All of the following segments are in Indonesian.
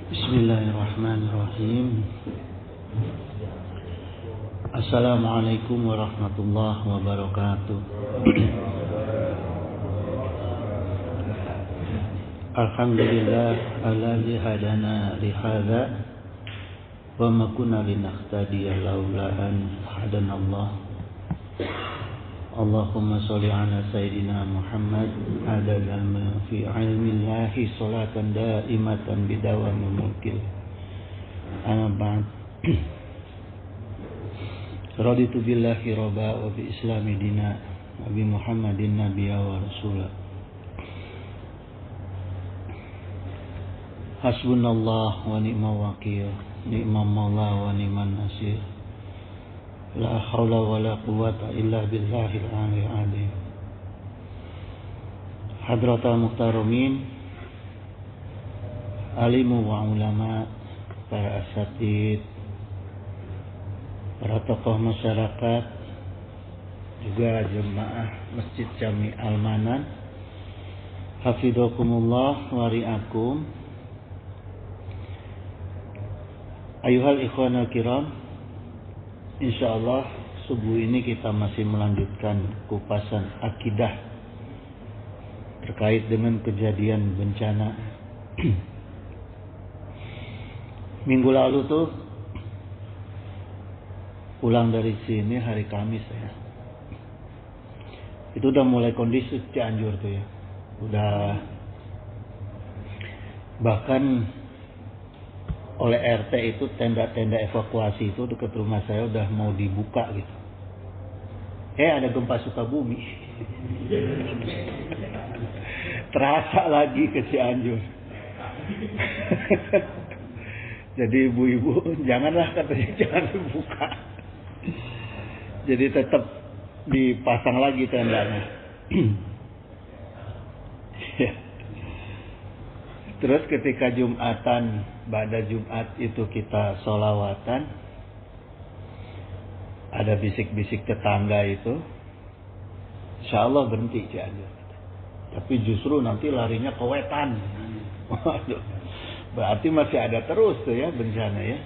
Bismillahirrahmanirrahim. Assalamualaikum warahmatullahi wabarakatuh. Alhamdulillah alladzi hadana li hadza wa ma kunna linahtadiya laula an hadanallah. Allahumma sholli ala sayyidina Muhammad adada ma fi ilmillahi salatan daimatan bidawami mulkil. Amma ba'd. Raditu billahi rabba wa bi islami dina wa bi Muhammadin nabiyya wa rasula. Hasbunallah wa ni'mal wakil, ni'mal maula wa ni'man nasir. La haula wa la quwwata illa billahil aliyyil azim. Hadratal muhtaramin, alimu wa ulama, para asatid, para tokoh masyarakat, juga jemaah Masjid Jami Al-Manan, hafidhakumullah wa ri'akum. Ayuhal ikhwanal kiram, insyaallah subuh ini kita masih melanjutkan kupasan akidah terkait dengan kejadian bencana. Minggu lalu tuh pulang dari sini hari Kamis ya. Itu udah mulai kondisi Cianjur tuh ya. Udah bahkan oleh RT itu tenda-tenda evakuasi itu dekat rumah saya udah mau dibuka gitu. Ada gempa Sukabumi. Terasa lagi ke Cianjur. Jadi ibu-ibu janganlah katanya jangan dibuka. Jadi tetap dipasang lagi tendanya. Terus ketika Jumatan, pada Jumat itu kita sholawatan, ada bisik-bisik tetangga itu, insya Allah berhenti aja. Tapi justru nanti larinya ke wetan. Waduh, berarti masih ada terus tuh ya bencana ya.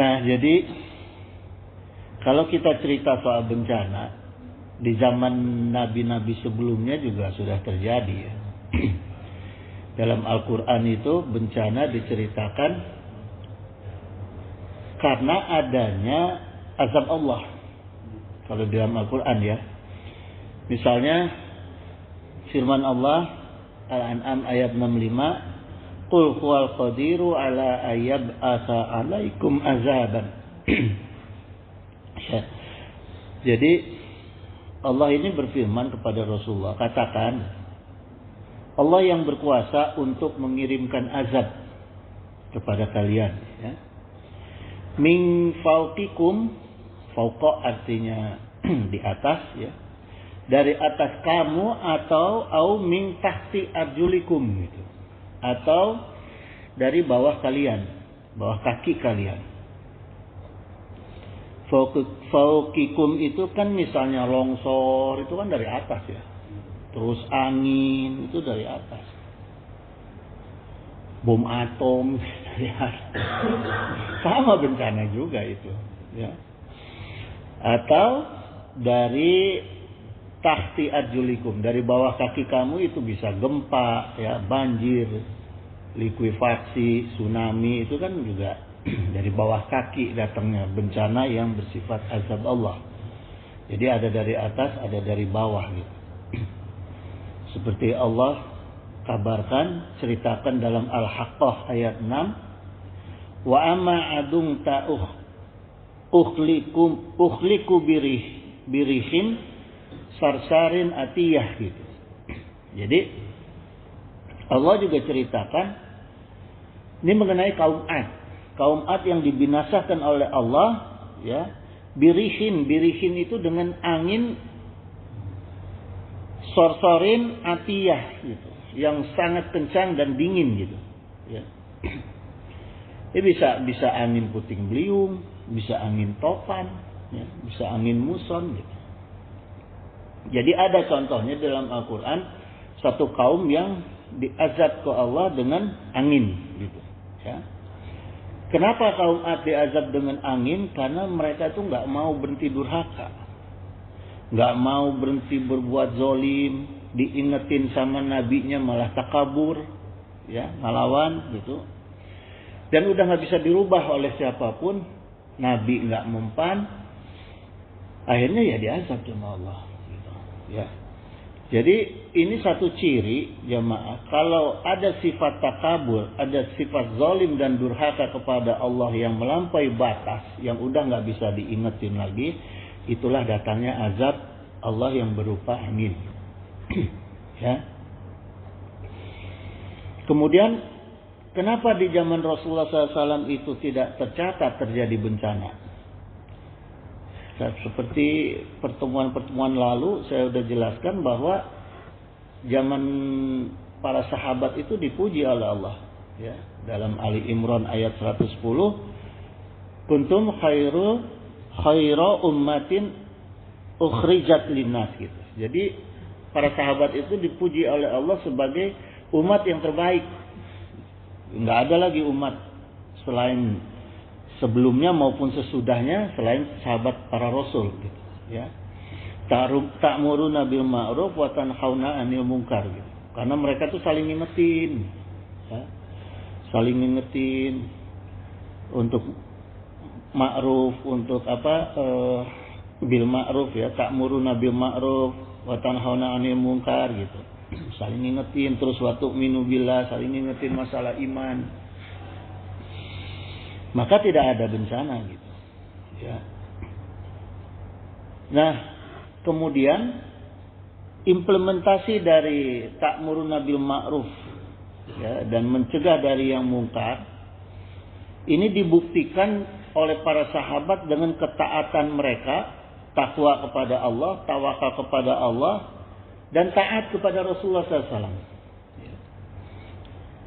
Nah jadi kalau kita cerita soal bencana, di zaman nabi-nabi sebelumnya juga sudah terjadi ya. Dalam Al-Quran itu bencana diceritakan karena adanya azab Allah. Kalau di dalam Al-Quran ya. Misalnya firman Allah Al-An'am ayat 65, Qul huwal qadiru ala ayyab'atha alaikum azaban. Ya. Jadi Allah ini berfirman kepada Rasulullah, katakan Allah yang berkuasa untuk mengirimkan azab kepada kalian ya. Min fauqikum, fauqa artinya di atas ya. Dari atas kamu atau au min tahti arjulikum gitu. Atau dari bawah kalian, bawah kaki kalian. Fauqikum itu kan misalnya longsor itu kan dari atas ya. Terus angin itu dari atas. Bom atom dari atas. Sama bencana juga itu ya. Atau dari tahti arjulikum, dari bawah kaki kamu itu bisa gempa ya, banjir, likuifaksi, tsunami itu kan juga dari bawah kaki datangnya bencana yang bersifat azab Allah. Jadi ada dari atas, ada dari bawah gitu. Seperti Allah kabarkan, ceritakan dalam Al-Haqqah ayat 6, wa amma adung ta'uh ukhliku birihin sarsarin atiyah gitu. Jadi Allah juga ceritakan ini mengenai kaum Ad. Kaum Ad yang dibinasakan oleh Allah ya, birihin itu dengan angin sorsorin atiyah gitu, yang sangat kencang dan dingin gitu ya. Ini bisa angin puting beliung, bisa angin topan ya, bisa angin muson gitu. Jadi ada contohnya dalam Al-Quran satu kaum yang diazab ke Allah dengan angin gitu ya. Kenapa kaum Ad diazab dengan angin? Karena mereka itu nggak mau berhenti durhaka, nggak mau berhenti berbuat zolim, diingetin sama nabinya malah takabur ya, ngelawan gitu. Dan udah nggak bisa dirubah oleh siapapun, nabi nggak mempan, akhirnya ya diazab sama Allah gitu ya. Jadi ini satu ciri jamaah, kalau ada sifat takabur, ada sifat zalim dan durhaka kepada Allah yang melampaui batas, yang udah nggak bisa diingetin lagi, itulah datangnya azab Allah yang berupa angin. Ya. Kemudian kenapa di zaman Rasulullah SAW itu tidak tercatat terjadi bencana? Seperti pertemuan-pertemuan lalu saya sudah jelaskan bahwa zaman para sahabat itu dipuji oleh Allah ya. Dalam Ali Imran ayat 110, kuntum khairu ummatin ukhrijat linnas gitu. Jadi para sahabat itu dipuji oleh Allah sebagai umat yang terbaik. Enggak ada lagi umat selain sebelumnya maupun sesudahnya selain sahabat para rasul gitu ya. Ta'muruna bil ma'ruf wa tanhauna 'anil munkar gitu. Karena mereka tuh saling ngingetin ya. Saling ngingetin untuk ma'ruf, untuk bil ma'ruf ya, ta'muruna bil ma'ruf wa tanhauna 'anil munkar gitu. Saling ngingetin, terus wa tu'minu billah, saling ngingetin masalah iman. Maka tidak ada bencana gitu ya. Nah, kemudian implementasi dari ta'muruna bil ma'ruf ya, dan mencegah dari yang mungkar ini dibuktikan oleh para sahabat dengan ketaatan mereka, takwa kepada Allah, tawakal kepada Allah, dan taat kepada Rasulullah SAW.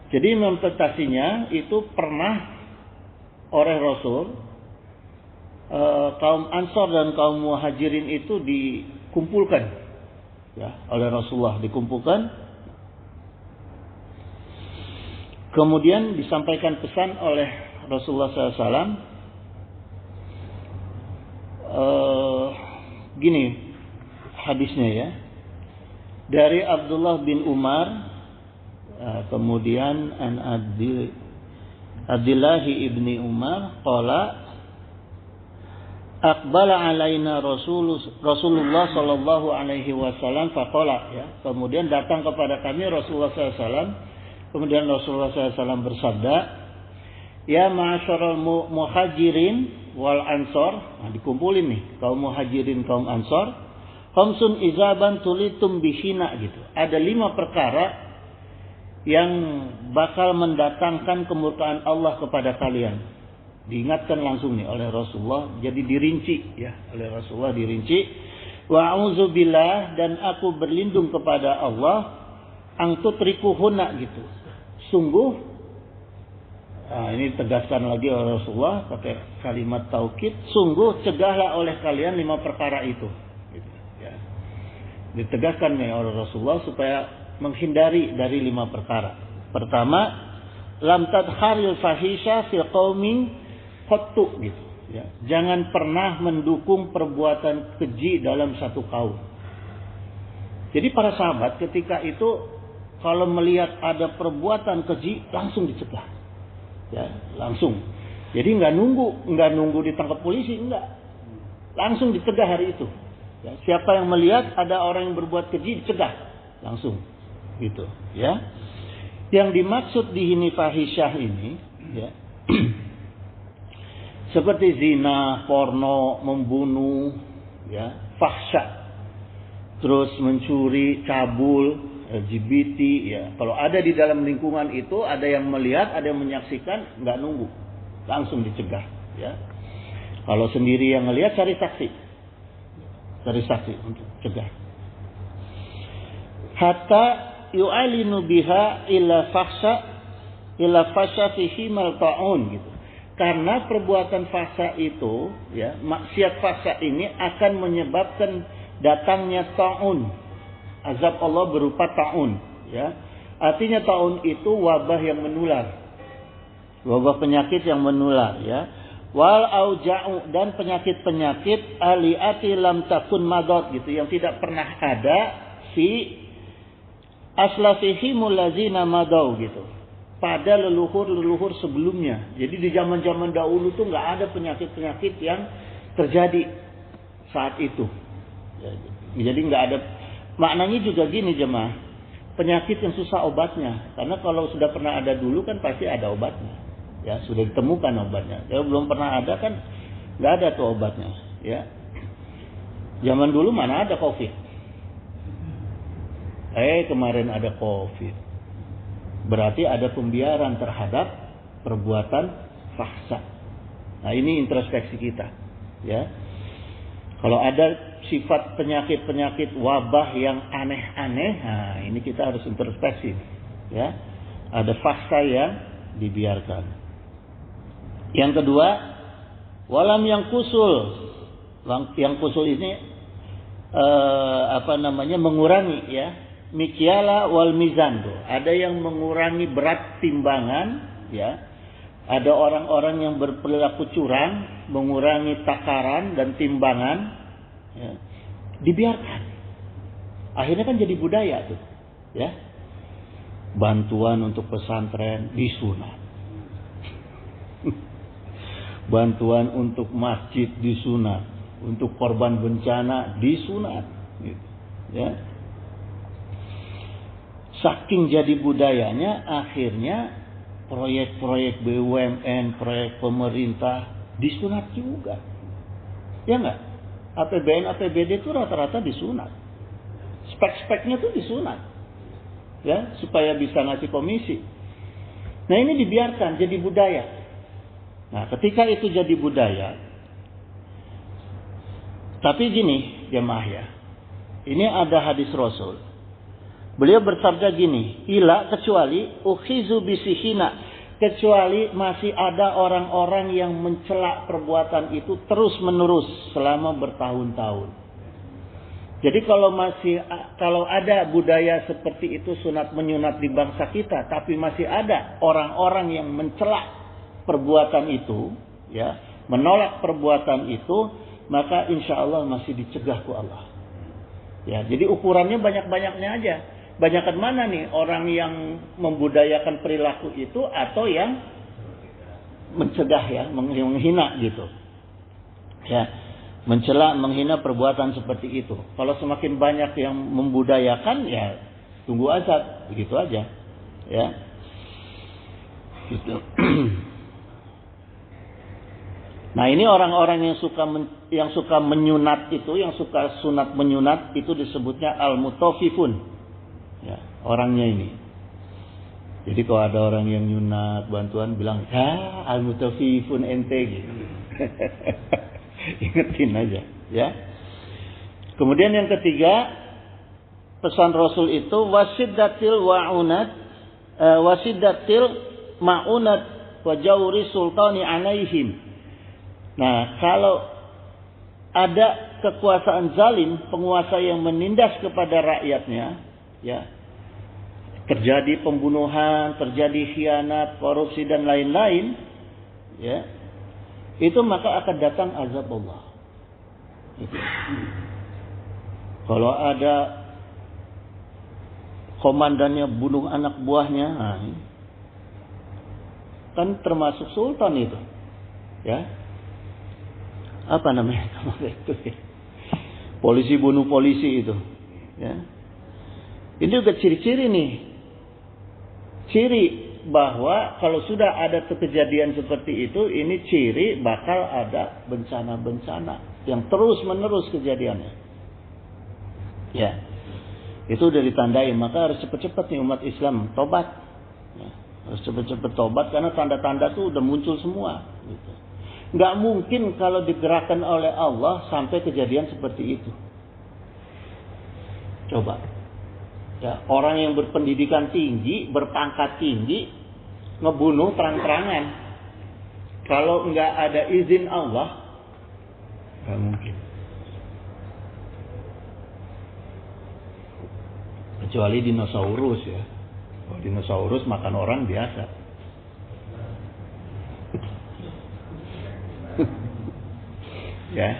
Jadi implementasinya itu pernah oleh Rasul, kaum Ansor dan kaum Muhajirin itu dikumpulkan ya, oleh Rasulullah dikumpulkan. Kemudian disampaikan pesan oleh Rasulullah SAW. Gini hadisnya ya, dari Abdullah bin Umar, kemudian an Abdillahi ibni Umar qala aqbala alaina Rasulullah sallallahu alaihi wasallam faqala ya, kemudian datang kepada kami Rasulullah SAW, kemudian Rasulullah SAW bersabda, ya ma'asyaral muhajirin wal ansor. Nah, dikumpulin nih kaum muhajirin kaum ansor, khamsun izaban tulitum bihina gitu. Ada 5 perkara yang bakal mendatangkan kemurkaan Allah kepada kalian. Diingatkan langsung nih oleh Rasulullah, jadi dirinci ya, oleh Rasulullah dirinci. Wa a'udzubillah, dan aku berlindung kepada Allah, ang tutrikuhunna gitu. Sungguh, ini tegaskan lagi oleh Rasulullah pakai kalimat taukid, sungguh cegahlah oleh kalian 5 perkara itu. Gitu, ya. Ditegaskan nih oleh Rasulullah supaya menghindari dari 5 perkara. Pertama, lam tadharil fahisha fil qaumin qattu gitu ya. Jangan pernah mendukung perbuatan keji dalam satu kaum. Jadi para sahabat ketika itu kalau melihat ada perbuatan keji langsung dicegah. Ya, langsung. Jadi enggak nunggu ditangkap polisi, enggak. Langsung dicegah hari itu. Ya, siapa yang melihat ada orang yang berbuat keji dicegah langsung. Gitu ya. Yang dimaksud di sini fahisyah ini ya, seperti zina, porno, membunuh ya, fahsya, terus mencuri, cabul, LGBT ya. Kalau ada di dalam lingkungan itu ada yang melihat, ada yang menyaksikan, nggak nunggu, langsung dicegah ya. Kalau sendiri yang melihat cari saksi untuk cegah. Hatta yu'alinu biha illa fahsya fihi mal ta'un gitu. Karena perbuatan fahsya itu ya, maksiat fahsya ini akan menyebabkan datangnya ta'un. Azab Allah berupa ta'un ya. Artinya taun itu wabah yang menular. Wabah penyakit yang menular, ya. Wal auja'u, dan penyakit-penyakit aliati lam takun madad gitu, yang tidak pernah ada fi aslafihimul ladzina madau gitu. Pada leluhur-leluhur sebelumnya. Jadi di zaman-zaman dahulu tuh nggak ada penyakit-penyakit yang terjadi saat itu. Jadi nggak ada. Maknanya juga gini jemaah. Penyakit yang susah obatnya, karena kalau sudah pernah ada dulu kan pasti ada obatnya, ya sudah ditemukan obatnya. Kalau belum pernah ada kan nggak ada tuh obatnya, ya. Zaman dulu mana ada COVID? Kemarin ada COVID, berarti ada pembiaran terhadap perbuatan fahsya. Nah ini introspeksi kita, ya. Kalau ada sifat penyakit-penyakit wabah yang aneh-aneh, nah ini kita harus introspeksi, ya. Ada fakta yang dibiarkan. Yang kedua, walam yang kusul. Yang kusul ini mengurangi, ya. Mikyala wal mizan tuh. Ada yang mengurangi berat timbangan, ya. Ada orang-orang yang berperilaku curang, mengurangi takaran dan timbangan, ya, dibiarkan. Akhirnya kan jadi budaya tuh, ya. Bantuan untuk pesantren disunat, bantuan untuk masjid disunat, untuk korban bencana disunat, gitu, ya. Saking jadi budayanya, akhirnya proyek-proyek BUMN, proyek pemerintah disunat juga. Ya enggak? APBN, APBD itu rata-rata disunat. Spek-speknya tuh disunat. Ya, supaya bisa ngasih komisi. Nah, ini dibiarkan jadi budaya. Nah, ketika itu jadi budaya, tapi gini, jemaah ya. Ini ada hadis Rasul. Beliau bersabda gini, ila kecuali ukhizu bisihina, kecuali masih ada orang-orang yang mencela perbuatan itu terus menerus selama bertahun-tahun. Jadi kalau ada budaya seperti itu sunat menyunat di bangsa kita, tapi masih ada orang-orang yang mencela perbuatan itu, ya, menolak perbuatan itu, maka insya Allah masih dicegah ku Allah. Ya, jadi ukurannya banyak-banyaknya aja. Banyakan mana nih orang yang membudayakan perilaku itu atau yang mencegah, ya, menghina gitu. Ya, mencela, menghina perbuatan seperti itu. Kalau semakin banyak yang membudayakan, ya tunggu azab, begitu aja. Ya. Gitu. Nah, ini orang-orang yang suka menyunat itu, yang suka sunat menyunat itu disebutnya al-mutawfifun. Ya, orangnya ini. Jadi kalau ada orang yang nyunat bantuan bilang, "Ya, al-mutawfifun ente," gitu. Ingetin aja, ya. Kemudian yang ketiga, pesan Rasul itu wasiddatil ma'unat wa jawri sultani alaihim. Nah, kalau ada kekuasaan zalim, penguasa yang menindas kepada rakyatnya, ya, terjadi pembunuhan, terjadi khianat, korupsi dan lain-lain, ya, itu maka akan datang azab Allah. Gitu. Kalau ada komandannya bunuh anak buahnya, nah, kan termasuk sultan itu, ya. Apa namanya itu? Polisi bunuh polisi itu, ya. Ini juga ciri-ciri nih. Ciri bahwa kalau sudah ada kejadian seperti itu, ini ciri bakal ada bencana-bencana yang terus-menerus kejadiannya. Ya. Itu udah ditandai, maka harus cepat-cepat nih umat Islam tobat. Ya. Harus cepat-cepat tobat karena tanda-tanda tuh udah muncul semua, gitu. Nggak mungkin kalau digerakkan oleh Allah sampai kejadian seperti itu. Coba. Ya, orang yang berpendidikan tinggi, berpangkat tinggi, ngebunuh terang-terangan. Kalau nggak ada izin Allah, nggak mungkin. Kecuali dinosaurus, ya. Kalau dinosaurus makan orang biasa. Ya.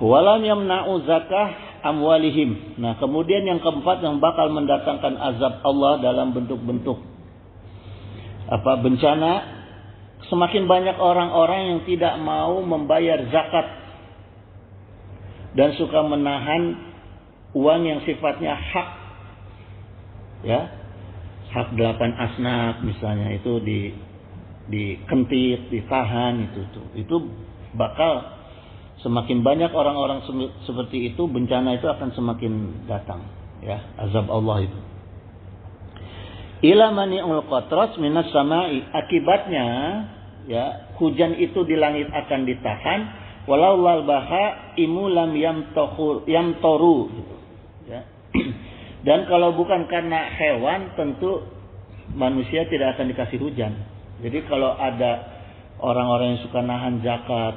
Walam yamna'u zakah amwalihim. Nah, kemudian yang keempat yang bakal mendatangkan azab Allah dalam bentuk-bentuk bencana, semakin banyak orang-orang yang tidak mau membayar zakat dan suka menahan uang yang sifatnya hak. Ya. Hak 8 asnaf misalnya itu dikentit, ditahan itu bakal semakin banyak orang-orang seperti itu, bencana itu akan semakin datang, ya, azab Allah itu. Ila mani'ul qatras minas sama'i, akibatnya ya hujan itu di langit akan ditahan, walau lal baha imulam yamtoru gitu, ya. Dan kalau bukan karena hewan tentu manusia tidak akan dikasih hujan. Jadi kalau ada orang-orang yang suka nahan zakat,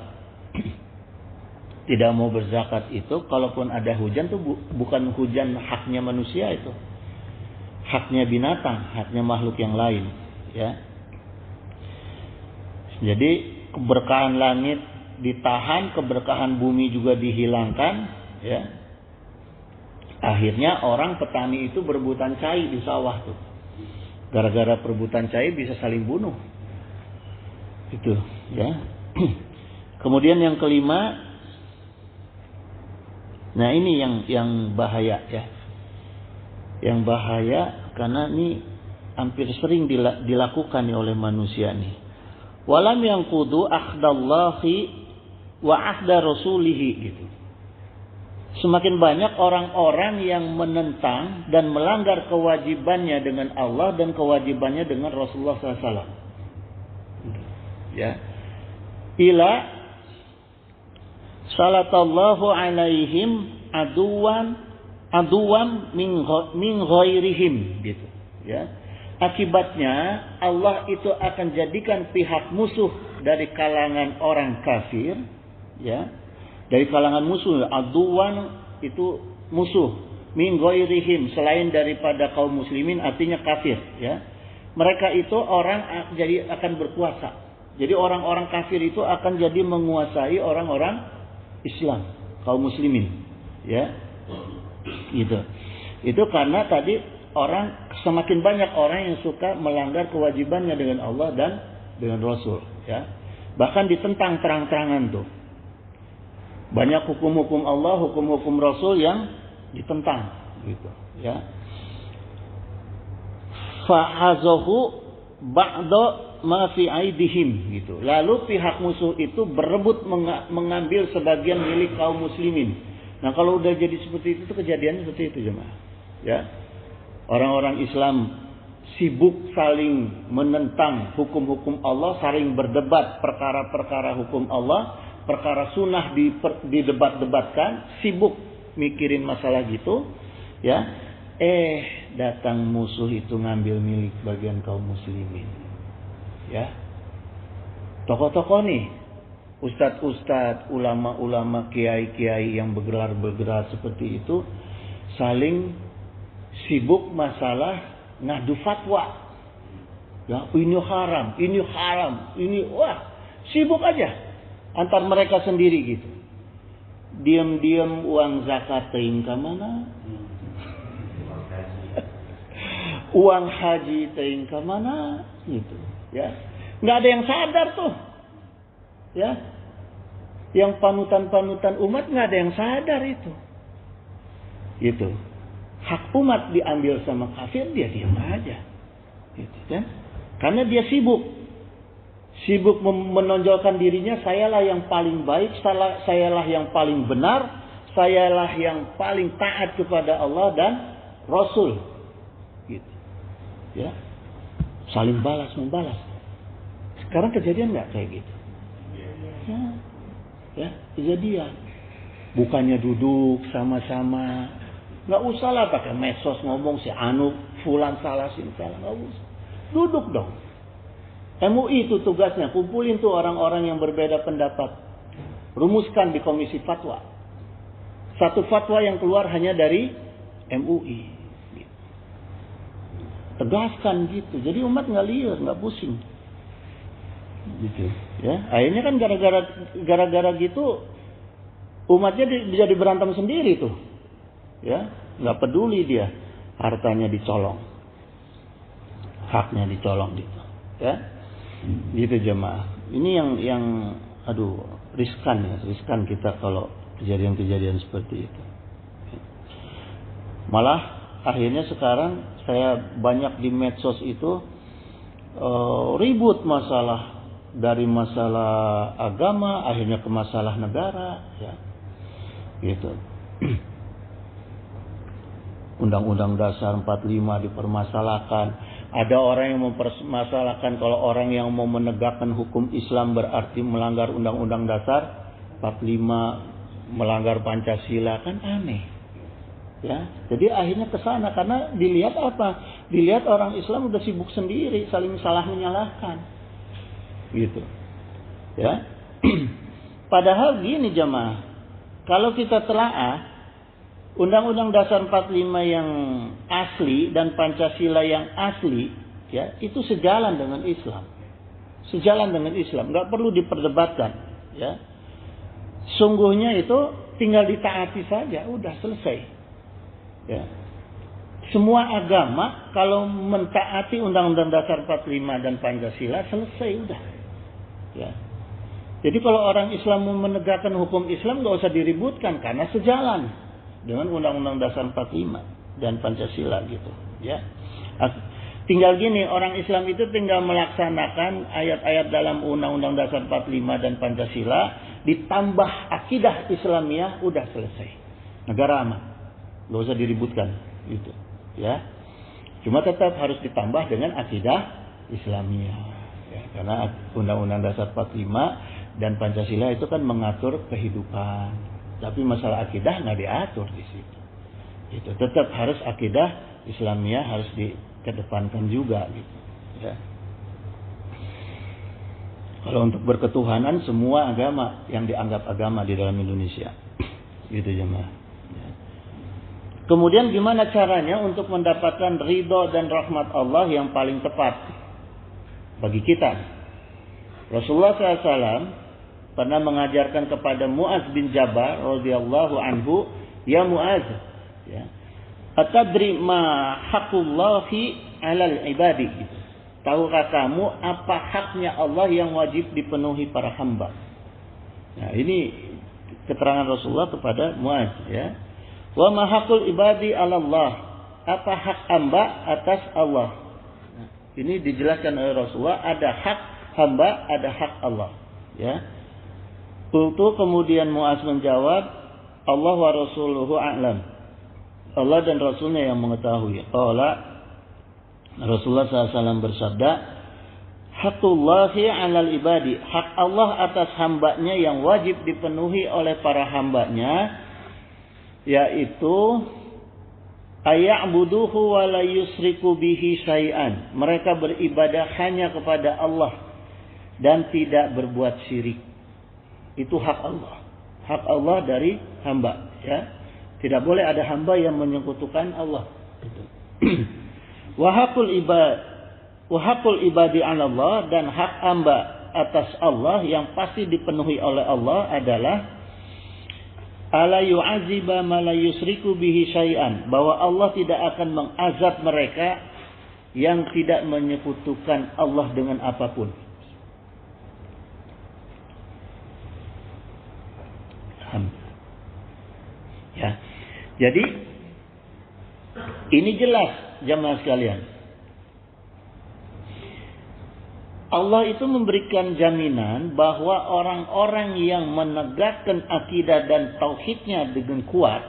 tidak mau berzakat itu, kalaupun ada hujan tuh bukan hujan haknya manusia itu. Haknya binatang, haknya makhluk yang lain, ya. Jadi keberkahan langit ditahan, keberkahan bumi juga dihilangkan, ya. Akhirnya orang petani itu berebutan cai di sawah tuh. Gara-gara perebutan cai bisa saling bunuh. Itu, ya. Kemudian yang kelima, nah ini yang bahaya, ya. Yang bahaya karena ini hampir sering dilakukan oleh manusia nih. Walam yanqudu ahdallahi wa ahda rasulihi gitu. Semakin banyak orang-orang yang menentang dan melanggar kewajibannya dengan Allah dan kewajibannya dengan Rasulullah SAW. Ya, ila salatallahu alaihim aduwan min ghairihim gitu, ya. Akibatnya Allah itu akan jadikan pihak musuh dari kalangan orang kafir, ya. Dari kalangan musuh, aduwan itu musuh, min ghairihim selain daripada kaum muslimin artinya kafir, ya. Mereka itu orang jadi akan berkuasa. Jadi orang-orang kafir itu akan jadi menguasai orang-orang Islam, kaum muslimin, ya. Gitu. Itu karena tadi semakin banyak orang yang suka melanggar kewajibannya dengan Allah dan dengan Rasul, ya. Bahkan ditentang terang-terangan tuh. Banyak hukum-hukum Allah, hukum-hukum Rasul yang ditentang, gitu, ya. Fahazahu ba'da ma fi aidihim gitu. Lalu pihak musuh itu berebut mengambil sebagian milik kaum muslimin. Nah, kalau udah jadi seperti itu kejadiannya seperti itu, jemaah. Ya. Orang-orang Islam sibuk saling menentang hukum-hukum Allah, saling berdebat perkara-perkara hukum Allah, perkara sunnah didebat-debatkan, sibuk mikirin masalah gitu, ya. Datang musuh itu ngambil milik bagian kaum muslimin. Ya, tokoh-tokoh nih, ustadz-ustadz, ulama-ulama, kiai-kiai yang bergelar seperti itu saling sibuk masalah ngadu fatwa. Ya, ini haram, ini wah, sibuk aja antar mereka sendiri gitu. Diam-diam uang zakat teuing ka mana? Uang haji teuing ka mana? Gitu. Ya, nggak ada yang sadar tuh, ya. Yang panutan-panutan umat nggak ada yang sadar itu. Gitu. Hak umat diambil sama kafir, dia diam aja, gitu kan? Karena dia sibuk menonjolkan dirinya, sayalah yang paling baik, sayalah yang paling benar, sayalah yang paling taat kepada Allah dan Rasul, gitu, ya. Saling balas membalas. Sekarang kejadian nggak kayak gitu? Ya, kejadian. Bukannya duduk sama-sama, nggak usah lah pakai medsos ngomong si anu fulan salah sini salah, nggak usah. Duduk dong. MUI itu tugasnya kumpulin tuh orang-orang yang berbeda pendapat, rumuskan di komisi fatwa. Satu fatwa yang keluar hanya dari MUI. tegaskan gitu. Jadi umat nggak liar, nggak pusing. Gitu, ya. Akhirnya kan gara-gara gitu umatnya bisa diberantam sendiri tuh. Ya, nggak peduli dia hartanya dicolong. Haknya dicolong gitu. Ya. Gitu jemaah. Ini yang aduh, riskan ya, riskan kita kalau kejadian-kejadian seperti itu. Malah akhirnya sekarang saya banyak di medsos itu ribut masalah, dari masalah agama akhirnya ke masalah negara, ya. Gitu. Undang-Undang Dasar 45 dipermasalahkan. Ada orang yang mempermasalahkan kalau orang yang mau menegakkan hukum Islam berarti melanggar Undang-Undang Dasar 45, melanggar Pancasila, kan aneh. Ya, jadi akhirnya ke sana karena dilihat apa? Dilihat orang Islam udah sibuk sendiri, saling salah menyalahkan. Gitu. Ya. Padahal gini jemaah, kalau kita telaah Undang-Undang Dasar 45 yang asli dan Pancasila yang asli, ya, itu sejalan dengan Islam. Sejalan dengan Islam, nggak perlu diperdebatkan, ya. Sungguhnya itu tinggal ditaati saja, udah selesai. Ya. Semua agama kalau mentaati Undang-Undang Dasar 45 dan Pancasila selesai, udah. Ya. Jadi kalau orang Islam mau menegakkan hukum Islam nggak usah diributkan karena sejalan dengan Undang-Undang Dasar 45 dan Pancasila gitu, ya. Tinggal gini, orang Islam itu tinggal melaksanakan ayat-ayat dalam Undang-Undang Dasar 45 dan Pancasila ditambah akidah Islamiyah, udah selesai. Negara aman. Nggak usah diributkan gitu, ya. Cuma tetap harus ditambah dengan akidah Islamiyah, ya, karena Undang-Undang Dasar 45 dan Pancasila itu kan mengatur kehidupan, tapi masalah akidah nggak diatur di situ. Itu tetap harus akidah Islamiyah harus dikedepankan juga gitu, ya. Kalau untuk berketuhanan semua agama yang dianggap agama di dalam Indonesia, gitu jemaah. Ya. Kemudian gimana caranya untuk mendapatkan ridho dan rahmat Allah yang paling tepat bagi kita? Rasulullah SAW pernah mengajarkan kepada Muaz bin Jabal radhiyallahu anhu, ya Muaz, ya, atadri ma haqqullahi 'alal ibadi? Gitu. Tahukah kamu apa haknya Allah yang wajib dipenuhi para hamba? Nah, ini keterangan Rasulullah kepada Muaz, ya. Wa ma haqqul ibadi 'ala Allah? Apa hak hamba atas Allah? Nah, ini dijelaskan oleh Rasulullah, ada hak hamba, ada hak Allah, ya. Qultu, kemudian Muaz menjawab, Allah wa rasuluhu a'lam. Allah dan Rasulnya yang mengetahui. Qala, Rasulullah SAW bersabda, Haqqullahi 'alal ibadi, hak Allah atas hambanya yang wajib dipenuhi oleh para hambanya, yaitu aya'buduhu wa la yusriku bihi syai'an. Mereka beribadah hanya kepada Allah dan tidak berbuat syirik. Itu hak Allah. Hak Allah dari hamba, ya. Tidak boleh ada hamba yang menyekutukan Allah. Wa haqqul ibadi 'ala Allah, dan hak hamba atas Allah yang pasti dipenuhi oleh Allah adalah ala yu'aziba ma la yusriku bihi syai'an, bahwa Allah tidak akan mengazab mereka yang tidak menyekutukan Allah dengan apapun. Ya. Jadi ini jelas jamaah sekalian. Allah itu memberikan jaminan bahwa orang-orang yang menegakkan akidah dan tauhidnya dengan kuat,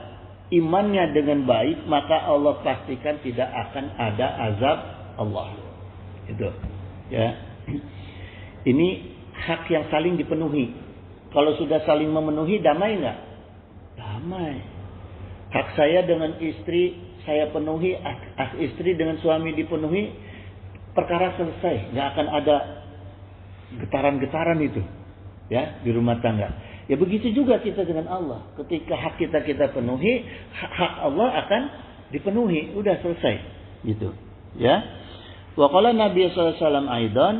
imannya dengan baik, maka Allah pastikan tidak akan ada azab Allah. Itu, ya. Ini hak yang saling dipenuhi. Kalau sudah saling memenuhi, damai nggak? Damai. Hak saya dengan istri saya penuhi, hak istri dengan suami dipenuhi, perkara selesai. Nggak akan ada getaran-getaran itu, ya, di rumah tangga. Ya begitu juga kita dengan Allah. Ketika hak kita penuhi, hak Allah akan dipenuhi. Udah selesai, gitu, ya. Wa qala Nabi sallallahu alaihi wasallam aidan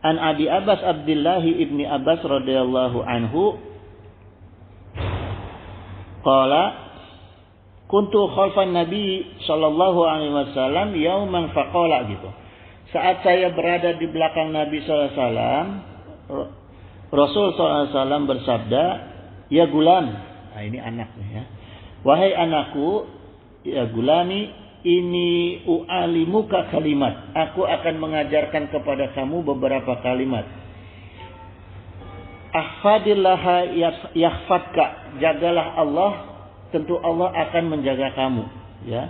an Abi Abbas Abdullah ibni Abbas radhiyallahu anhu qala kuntu khalfan Nabi sallallahu alaihi wasallam yauman faqala gitu. Saat saya berada di belakang Nabi sallallahu alaihi wasallam, Rasul sallallahu alaihi wasallam bersabda, "Ya gulam." Nah, ini anaknya ya. "Wahai anakku, ya gulami, ini u'alimuka kalimat. Aku akan mengajarkan kepada kamu beberapa kalimat. Ahfadillaha yahfadka. Jagalah Allah, tentu Allah akan menjaga kamu. Ya.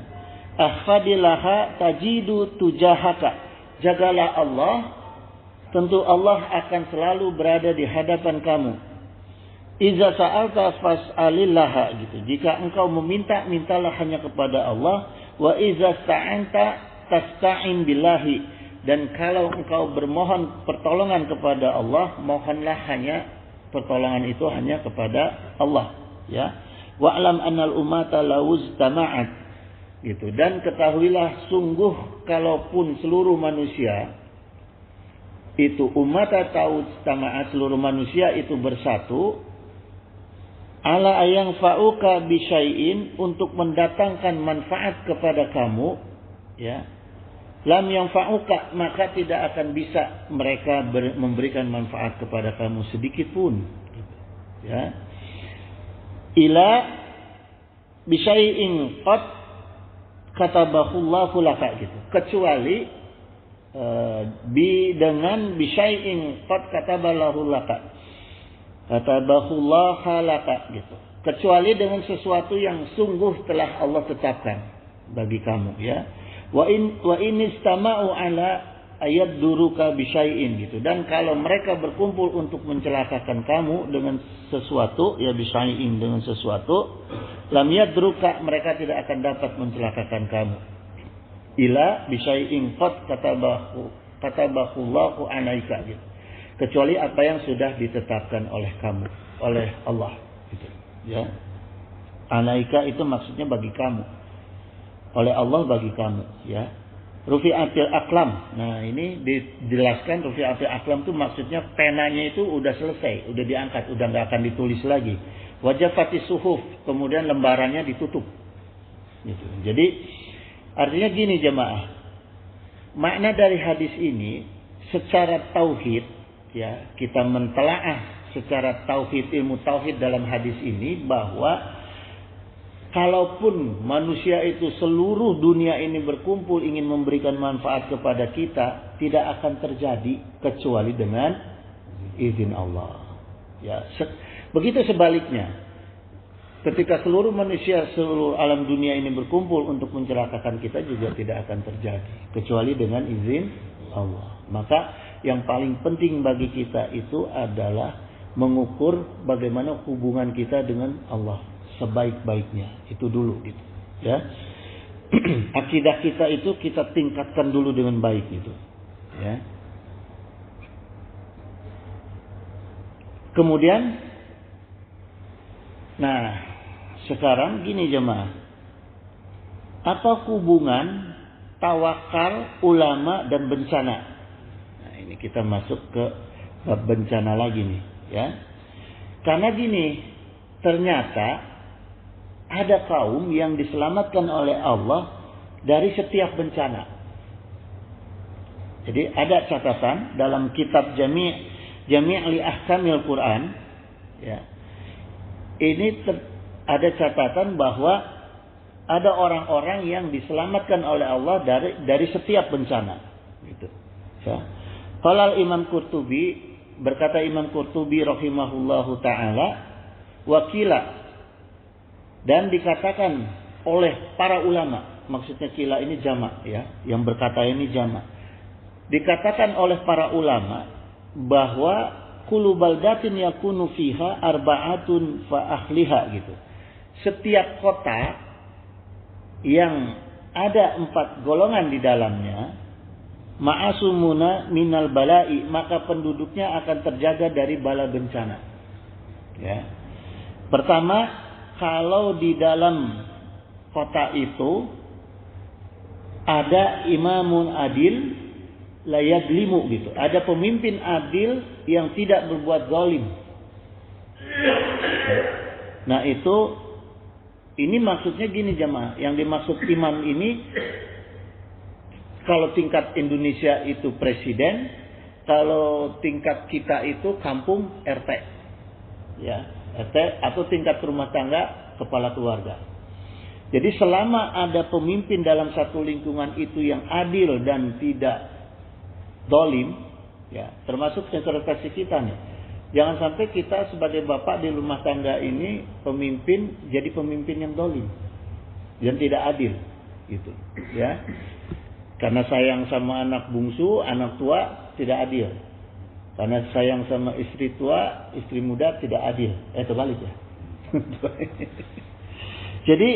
Ahfadillaha tajidu tujahaka. Jagalah Allah, tentu Allah akan selalu berada di hadapan kamu. Iza sa'alta fas'alillaha gitu. Jika engkau meminta, mintalah hanya kepada Allah. Wa iza sta'anta tasta'in billahi. Dan kalau engkau bermohon pertolongan kepada Allah, mohonlah hanya pertolongan itu hanya kepada Allah. Ya. Wa'lam annal ummata lawuz tama'at. Gitu. Dan ketahuilah sungguh kalaupun seluruh manusia itu umat atau tama'at, seluruh manusia itu bersatu ala ayang fa'uka bisyai'in, untuk mendatangkan manfaat kepada kamu, ya, lam yang fa'uka, maka tidak akan bisa mereka memberikan manfaat kepada kamu sedikit pun, ya, ila bisyai'in qad katabahullahu laka gitu, kecuali dengan bisyai'in qad katabalahu laka, katabahullahu laka gitu, kecuali dengan sesuatu yang sungguh telah Allah tetapkan bagi kamu, ya. Wa in istama'u ala ayat duruka bisyai'in gitu. Dan kalau mereka berkumpul untuk mencelakakan kamu dengan sesuatu, ya bisyai'in, dengan sesuatu, lam yadruka, mereka tidak akan dapat mencelakakan kamu. Ila bisyai'in qad katabahullahu alaika gitu. Kecuali apa yang sudah ditetapkan oleh kamu, oleh Allah gitu, ya. Alaika itu maksudnya bagi kamu, oleh Allah bagi kamu, ya. Rufi'atil aqlam. Nah, ini dijelaskan rufi'atil aqlam itu maksudnya penanya itu udah selesai, udah diangkat, udah nggak akan ditulis lagi. Wajafatis suhuf, kemudian lembarannya ditutup. Gitu. Jadi artinya gini jemaah. Makna dari hadis ini secara tauhid, ya, kita mentelaah secara tauhid, ilmu tauhid dalam hadis ini, bahwa kalaupun manusia itu seluruh dunia ini berkumpul ingin memberikan manfaat kepada kita, tidak akan terjadi kecuali dengan izin Allah. Ya, begitu sebaliknya. Ketika seluruh manusia, seluruh alam dunia ini berkumpul untuk mencelakakan kita, juga tidak akan terjadi kecuali dengan izin Allah. Maka yang paling penting bagi kita itu adalah mengukur bagaimana hubungan kita dengan Allah sebaik-baiknya. Itu dulu gitu, ya. Akidah kita itu kita tingkatkan dulu dengan baik gitu, ya. Kemudian, nah, sekarang gini jemaah, apa hubungan tawakal, ulama dan bencana? Nah, ini kita masuk ke bab bencana lagi nih, ya. Karena gini, ternyata ada kaum yang diselamatkan oleh Allah dari setiap bencana. Jadi ada catatan dalam kitab Jami' li Ahkamil Quran, ya. Ini ada catatan bahwa ada orang-orang yang diselamatkan oleh Allah dari setiap bencana, gitu. Ya. Qala Imam Qurtubi, berkata Imam Qurtubi rahimahullahu taala, wakila, dan dikatakan oleh para ulama, maksudnya kila ini jamak, ya, yang berkata ini jamak. Dikatakan oleh para ulama bahwa kullu baldatin yakunu fiha arba'atun fa ahliha gitu. Setiap kota yang ada 4 golongan di dalamnya, ma'asumuna minal bala'i, maka penduduknya akan terjaga dari bala bencana. Ya. Pertama, kalau di dalam kota itu ada imamun adil la yaglimu gitu. Ada pemimpin adil yang tidak berbuat zalim. Nah itu, ini maksudnya gini jamaah. Yang dimaksud imam ini, kalau tingkat Indonesia itu presiden, kalau tingkat kita itu kampung RT, ya RT atau tingkat rumah tangga kepala keluarga. Jadi selama ada pemimpin dalam satu lingkungan itu yang adil dan tidak zalim, ya termasuk interpretasi kita nih. Jangan sampai kita sebagai bapak di rumah tangga ini pemimpin jadi pemimpin yang zalim dan tidak adil, gitu, ya. Karena sayang sama anak bungsu, anak tua tidak adil. Karena sayang sama istri tua, istri muda tidak adil. Terbalik ya. Jadi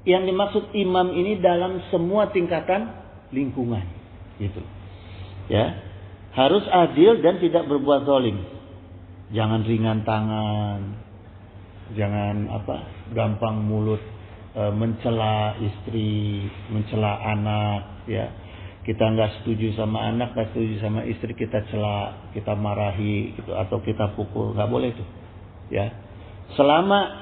yang dimaksud imam ini dalam semua tingkatan lingkungan, gitu. Ya, harus adil dan tidak berbuat zalim. Jangan ringan tangan, jangan gampang mulut, mencela istri, mencela anak, ya. Kita nggak setuju sama anak, nggak setuju sama istri, kita cela, kita marahi, gitu, atau kita pukul, nggak boleh itu, ya. Selama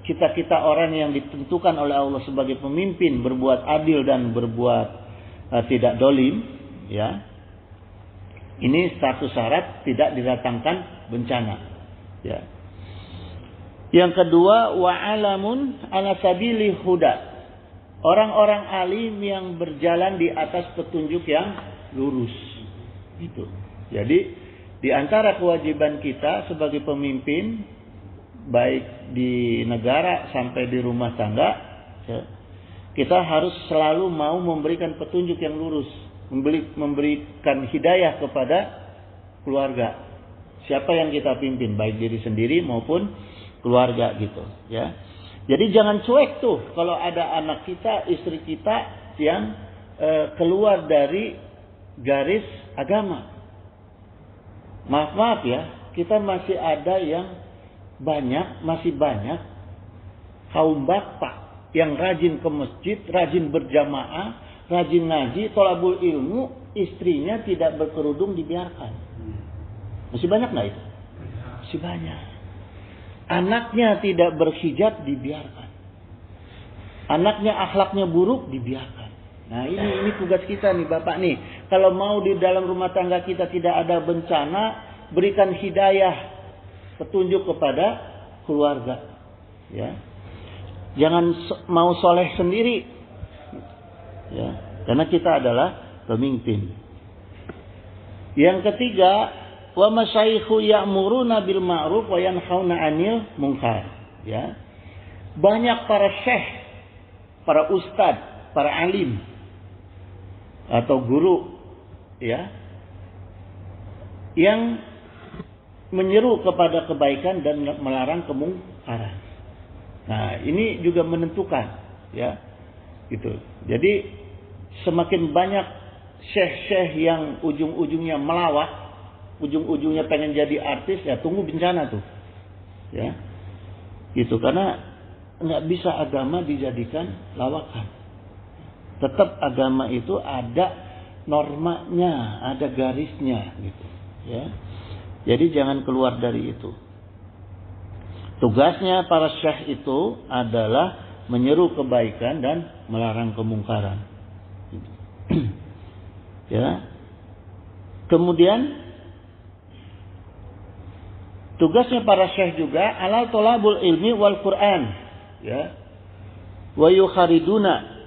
kita orang yang ditentukan oleh Allah sebagai pemimpin berbuat adil dan berbuat tidak dolim, ya, ini satu syarat tidak didatangkan bencana, ya. Yang kedua, wa'alamun ala sabili huda. Orang-orang alim yang berjalan di atas petunjuk yang lurus. Gitu. Jadi di antara kewajiban kita sebagai pemimpin, baik di negara sampai di rumah tangga, ya, kita harus selalu mau memberikan petunjuk yang lurus, memberikan hidayah kepada keluarga. Siapa yang kita pimpin, baik diri sendiri maupun keluarga, gitu, ya. Jadi jangan cuek tuh kalau ada anak kita, istri kita yang keluar dari garis agama. Maaf ya, kita masih ada yang masih banyak kaum bapak yang rajin ke masjid, rajin berjamaah, rajin ngaji, thalabul ilmu, istrinya tidak berkerudung dibiarkan. Masih banyak nggak itu? Masih banyak. Anaknya tidak berhijab dibiarkan. Anaknya akhlaknya buruk dibiarkan. Nah ini tugas kita nih bapak nih. Kalau mau di dalam rumah tangga kita tidak ada bencana, berikan hidayah, petunjuk kepada keluarga. Ya, jangan mau soleh sendiri. Ya, karena kita adalah pemimpin. Yang ketiga, wa masyayikhu ya'muruna bil ma'ruf wa yanhauna 'anil munkar, ya. Banyak para syekh, para ustadz, para alim atau guru, ya, yang menyeru kepada kebaikan dan melarang kemungkaran. Nah, ini juga menentukan, ya. Gitu. Jadi semakin banyak syekh-syekh yang ujung-ujungnya melawak, ujung-ujungnya pengen jadi artis, ya tunggu bencana tuh, ya, gitu. Karena nggak bisa agama dijadikan lawakan. Tetap agama itu ada normanya, ada garisnya, gitu, ya. Jadi jangan keluar dari itu. Tugasnya para syekh itu adalah menyeru kebaikan dan melarang kemungkaran, gitu. Ya. Kemudian tugasnya para syekh juga alal thalabul ilmi wal Quran, ya. Wa yukhariduna.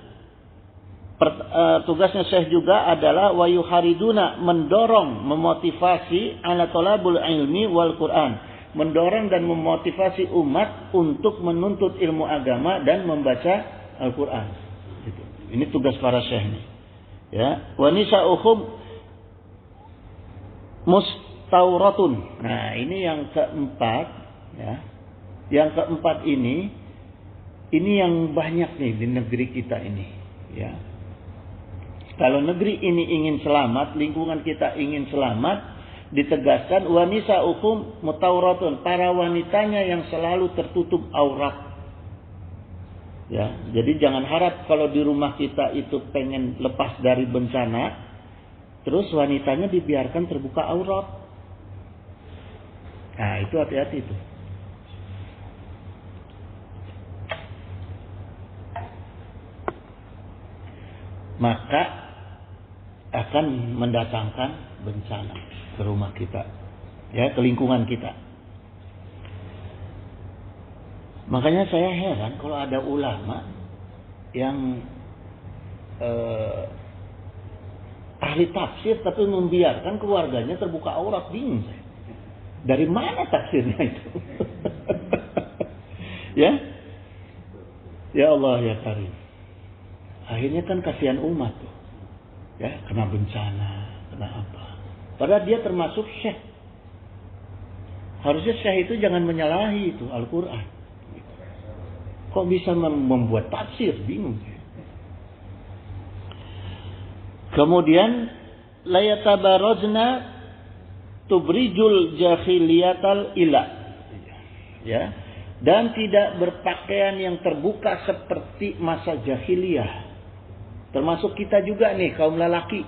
Tugasnya syekh juga adalah wa yukhariduna, mendorong, memotivasi ala thalabul ilmi wal Quran, mendorong dan memotivasi umat untuk menuntut ilmu agama dan membaca Al-Quran. Gitu. Ini tugas para syekh nih. Ya, wa nisa'uhum mustauratun. Nah, ini yang keempat, ya. Yang keempat ini yang banyak nih di negeri kita ini, ya. Kalau negeri ini ingin selamat, lingkungan kita ingin selamat, ditegaskan wa nisa'uhum mutauratun, para wanitanya yang selalu tertutup aurat. Ya, jadi jangan harap kalau di rumah kita itu pengen lepas dari bencana, terus wanitanya dibiarkan terbuka aurat. Nah, itu hati-hati itu. Maka akan mendatangkan bencana ke rumah kita, ya, ke lingkungan kita. Makanya saya heran kalau ada ulama yang ahli tafsir tapi membiarkan keluarganya terbuka aurat, bingung saya. Dari mana tafsirnya itu? Ya, ya Allah ya Karim. Akhirnya kan kasihan umat tuh, ya, kena bencana, kena apa. Padahal dia termasuk syekh. Harusnya syekh itu jangan menyalahi itu Al-Quran. Kok bisa membuat tafsir, bingung. Kemudian la yatabarrajna tubrijul jahiliyatal ila. Ya. Dan tidak berpakaian yang terbuka seperti masa jahiliyah. Termasuk kita juga nih, kaum lelaki.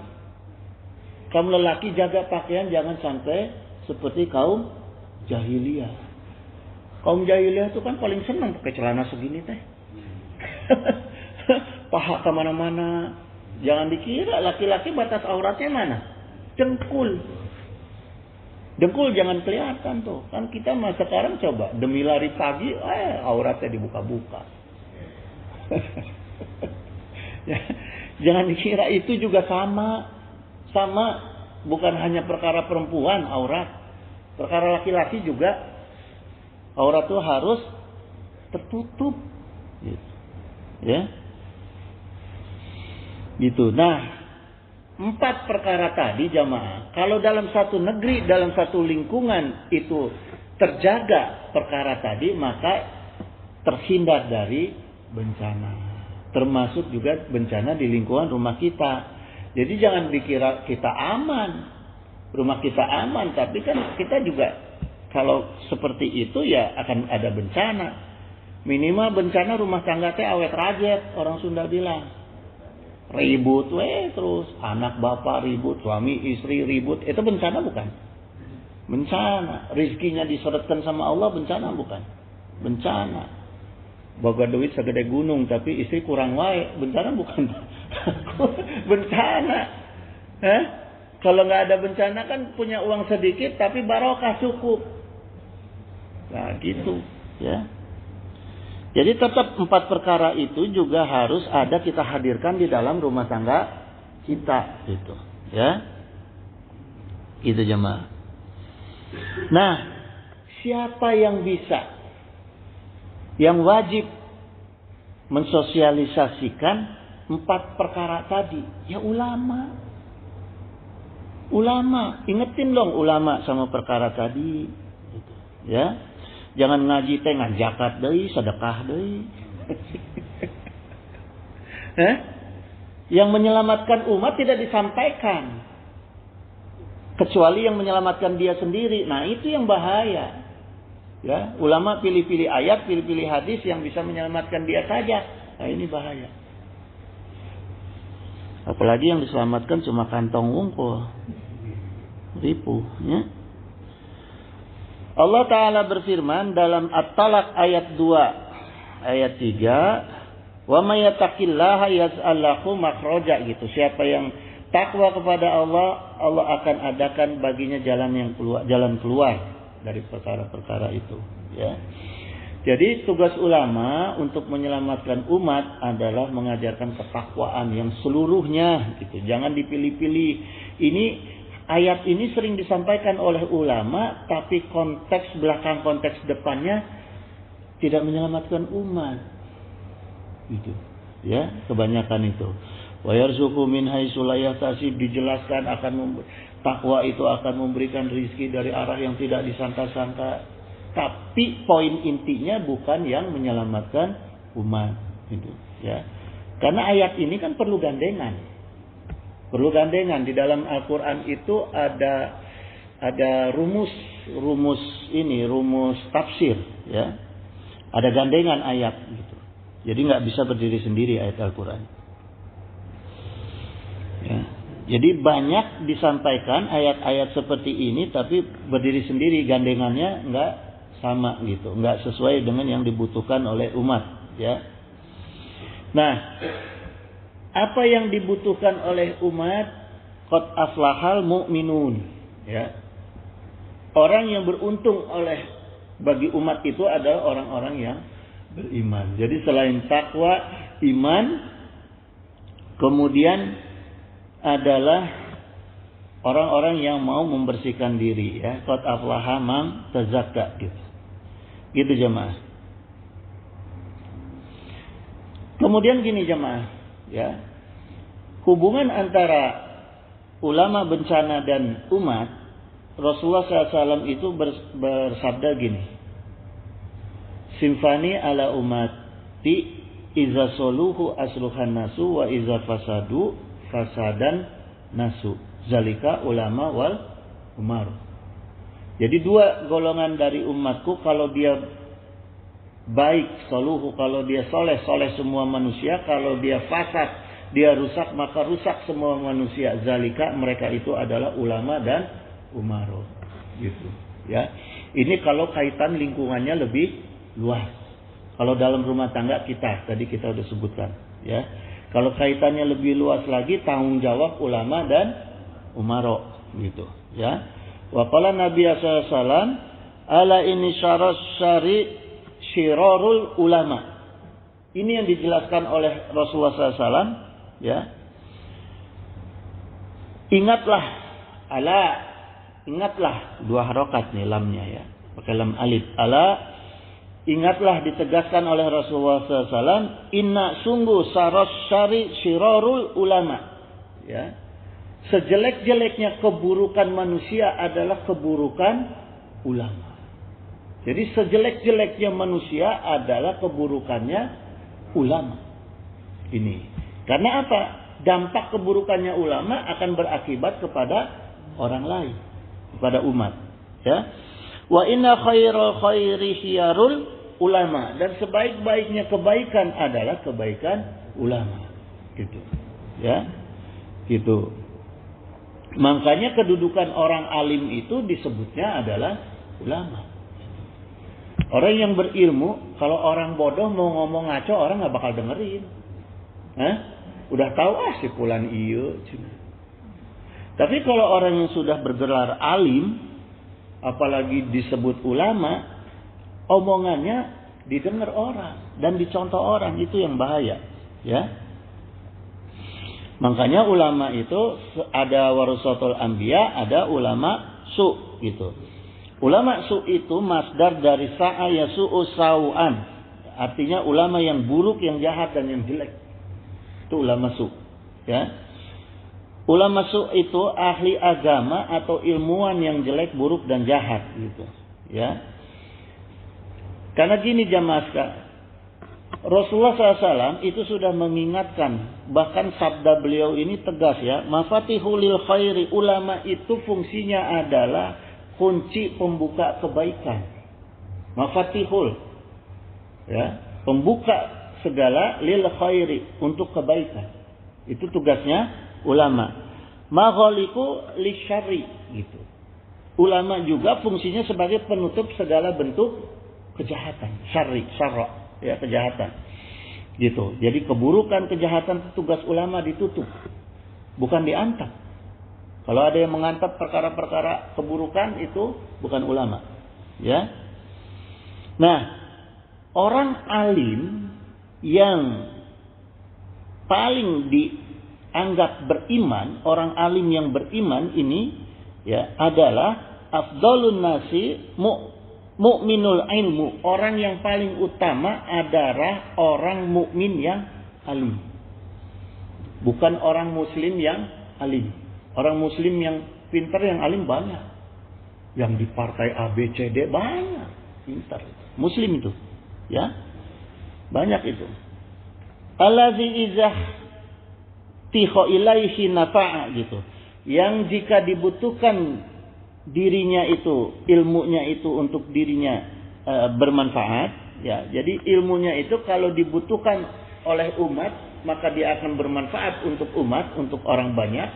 Kaum lelaki jaga pakaian jangan sampai seperti kaum jahiliyah. Kaum jahiliyah itu kan paling senang pakai celana segini teh. Paha kemana-mana. Jangan dikira laki-laki batas auratnya mana? Dengkul. Dengkul jangan kelihatan tuh. Kan kita mah sekarang coba demi lari pagi, auratnya dibuka-buka. Jangan dikira itu juga sama. Sama, bukan hanya perkara perempuan aurat. Perkara laki-laki juga aurat itu harus tertutup. Gitu. Ya. Gitu. Nah, 4 perkara tadi jamaah, kalau dalam satu negeri, dalam satu lingkungan itu terjaga perkara tadi, maka terhindar dari bencana. Termasuk juga bencana di lingkungan rumah kita. Jadi jangan dikira kita aman. Rumah kita aman, tapi kan kita juga kalau seperti itu ya akan ada bencana. Minimal bencana rumah tangga teh awet rajet, orang Sunda bilang. Ribut terus, anak bapak ribut, suami istri ribut, itu bencana bukan? Bencana. Rizkinya disedotkan sama Allah, bencana bukan? Bencana. Boga duit segede gunung tapi istri kurang wae, bencana bukan? Bencana. Kalau nggak ada bencana kan punya uang sedikit tapi barokah cukup. Nah gitu, ya. Jadi tetap 4 perkara itu juga harus ada kita hadirkan di dalam rumah tangga kita, gitu, ya. Itu jemaah. Nah, siapa yang bisa, yang wajib mensosialisasikan 4 perkara tadi? Ya ulama. Ulama, ingetin dong ulama sama perkara tadi, gitu, ya. Jangan ngaji teh ngajakat deui, sedekah deui. Yang menyelamatkan umat tidak disampaikan. Kecuali yang menyelamatkan dia sendiri. Nah, itu yang bahaya. Ya, ulama pilih-pilih ayat, pilih-pilih hadis yang bisa menyelamatkan dia saja. Nah, ini bahaya. Apalagi yang diselamatkan cuma kantong wungkul. Ripu, ya. Allah Ta'ala berfirman dalam At-Talaq ayat 2, ayat 3, wa may yattaqillaha yaj'al lahu makhraja, gitu. Siapa yang takwa kepada Allah, Allah akan adakan baginya jalan keluar dari perkara-perkara itu, ya. Jadi tugas ulama untuk menyelamatkan umat adalah mengajarkan ketakwaan yang seluruhnya, gitu. Jangan dipilih-pilih. Ayat ini sering disampaikan oleh ulama, tapi konteks belakang, konteks depannya tidak menyelamatkan umat. Gitu. Ya, kebanyakan itu. Wa yarzuqu min haitsu la yahtasib, dijelaskan akan takwa itu akan memberikan rizki dari arah yang tidak disangka-sangka. Tapi poin intinya bukan yang menyelamatkan umat, gitu, ya. Karena ayat ini kan perlu gandengan. Perlu gandengan. Di dalam Al-Quran itu ada rumus tafsir, ya. Ada gandengan ayat, gitu. Jadi nggak bisa berdiri sendiri ayat Al-Quran. Ya. Jadi banyak disampaikan ayat-ayat seperti ini, tapi berdiri sendiri, gandengannya nggak sama gitu, nggak sesuai dengan yang dibutuhkan oleh umat. Ya. Nah, apa yang dibutuhkan oleh umat? Qad aflahal mu'minun. Ya. Orang yang beruntung bagi umat itu adalah orang-orang yang beriman. Jadi selain takwa, iman, kemudian adalah orang-orang yang mau membersihkan diri, ya. Qad aflaha man tazakka gitu. Gitu jemaah. Kemudian gini jemaah, ya. Hubungan antara ulama bencana dan umat, Rasulullah SAW itu bersabda gini. Simfani ala umati iza soluhu asluhan nasu wa iza fasadu fasadan nasu. Zalika ulama wal umar. Jadi dua golongan dari umatku, kalau dia baik, soluhu, kalau dia soleh semua manusia. Kalau dia fasad, dia rusak, maka rusak semua manusia. Zalika, mereka itu adalah ulama dan umaro. Gitu. Ya. Ini kalau kaitan lingkungannya lebih luas. Kalau dalam rumah tangga tadi kita udah sebutkan. Ya. Kalau kaitannya lebih luas lagi, tanggung jawab ulama dan umaro, gitu, ya. Wa qala Nabi sallallahu alaihi wasallam, ala ini syirarul ulama. Ini yang dijelaskan oleh Rasulullah SAW, ya. Ingatlah, dua harokat nih lamnya, ya, pakai lam alif. Ingatlah, ditegaskan oleh Rasulullah SAW, inna sungguh syari syirarul ulama. Ya. Sejelek-jeleknya keburukan manusia adalah keburukan ulama. Jadi sejelek-jeleknya manusia adalah keburukannya ulama. Ini. Karena apa? Dampak keburukannya ulama akan berakibat kepada orang lain, kepada umat. Ya. Wa inna khairal khairi khiyarul ulama, dan sebaik-baiknya kebaikan adalah kebaikan ulama. Gitu. Ya. Gitu. Makanya kedudukan orang alim itu disebutnya adalah ulama. Orang yang berilmu, kalau orang bodoh mau ngomong ngaco, orang nggak bakal dengerin. Udah tahu si fulan iyo. Tapi kalau orang yang sudah bergelar alim, apalagi disebut ulama, omongannya didengar orang dan dicontoh orang, itu yang bahaya, ya. Makanya ulama itu ada warasatul anbiya, ada ulama su gitu. Ulama su itu masdar dari sa'a yasu'u sau'an. Artinya ulama yang buruk, yang jahat dan yang jelek. Itu ulama su, ya. Ulama su itu ahli agama atau ilmuwan yang jelek, buruk dan jahat gitu, ya. Karena gini jamaah sekalian, Rasulullah SAW itu sudah mengingatkan, bahkan sabda beliau ini tegas, ya, mafatihul lil khairi, ulama itu fungsinya adalah kunci pembuka kebaikan. Mafatihul, ya, pembuka segala lil khairi, untuk kebaikan. Itu tugasnya ulama. Maghaliku lisyarri gitu. Ulama juga fungsinya sebagai penutup segala bentuk kejahatan, syarra, ya, kejahatan. Gitu. Jadi keburukan, kejahatan, tugas ulama ditutup, bukan diantap. Kalau ada yang mengantap perkara-perkara keburukan, itu bukan ulama, ya. Nah, orang alim yang paling dianggap beriman, orang alim yang beriman ini, ya, adalah afdalun nasi mu'minul ilmu. Orang yang paling utama adalah orang mukmin yang alim, bukan orang muslim yang alim. Orang muslim yang pintar, yang alim banyak. Yang di partai A, B, C, D banyak pintar. Muslim itu, ya, banyak itu. Allazi izah tiho ilaihi nafa'a gitu. Yang jika dibutuhkan dirinya itu, ilmunya itu untuk dirinya bermanfaat, Ya, jadi ilmunya itu kalau dibutuhkan oleh umat, maka dia akan bermanfaat untuk umat, untuk orang banyak.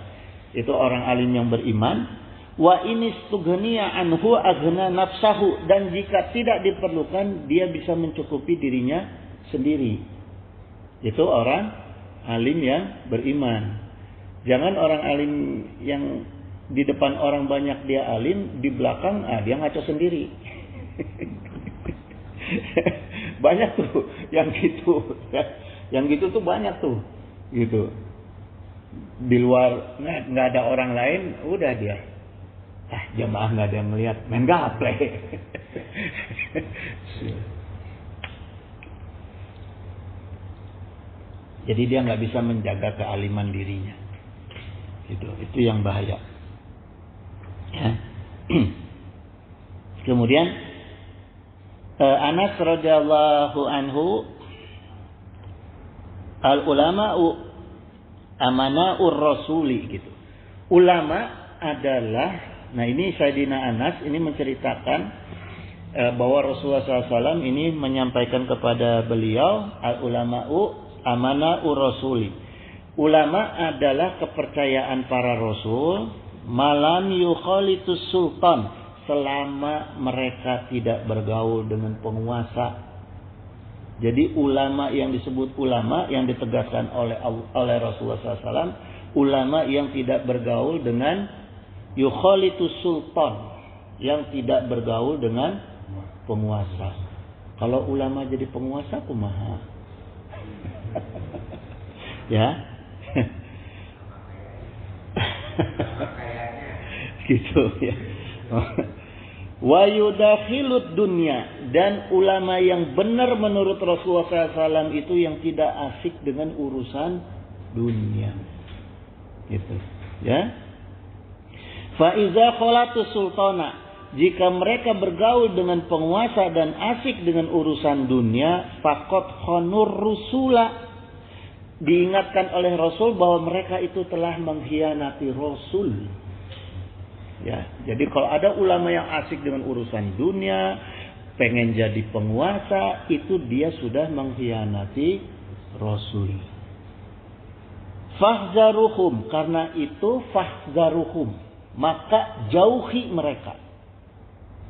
Itu orang alim yang beriman. Wa inistughniya anhu aghna nafsahu, dan jika tidak diperlukan dia bisa mencukupi dirinya sendiri. Itu orang alim yang beriman. Jangan orang alim yang di depan orang banyak dia alim, di belakang dia ngaco sendiri. Banyak tuh yang gitu. Yang gitu tuh banyak tuh. Gitu. Di luar nggak ada orang lain, udah dia. Jamaah nggak ada yang melihat, main gaple. Jadi dia nggak bisa menjaga kealiman dirinya. Itu yang bahaya. Ya. Kemudian Anas radhiyallahu anhu, al ulama'u amana'ur rasuli gitu. Ulama adalah, nah ini Sayyidina Anas ini menceritakan bahwa Rasulullah SAW ini menyampaikan kepada beliau, al ulama'u amana'ur rasuli. Ulama adalah kepercayaan para rasul, malam yukhalitus sultan, selama mereka tidak bergaul dengan penguasa. Jadi ulama yang disebut ulama yang ditegaskan oleh Rasulullah SAW, ulama yang tidak bergaul dengan yukhalitus sultan, yang tidak bergaul dengan penguasa. Kalau ulama jadi penguasa kumaha? Ya. Gitu ya. Wa yudakhilut dunya, dan ulama yang benar menurut Rasulullah SAW itu yang tidak asik dengan urusan dunia. Gitu. Ya. Fa iza khalatus sultana, jika mereka bergaul dengan penguasa dan asik dengan urusan dunia, faqad khonur rusula, diingatkan oleh Rasul bahwa mereka itu telah mengkhianati Rasul. Ya, jadi kalau ada ulama yang asik dengan urusan dunia, pengen jadi penguasa, itu dia sudah mengkhianati Rasul. Fahzaruhum, karena itu fahzaruhum, maka jauhi mereka.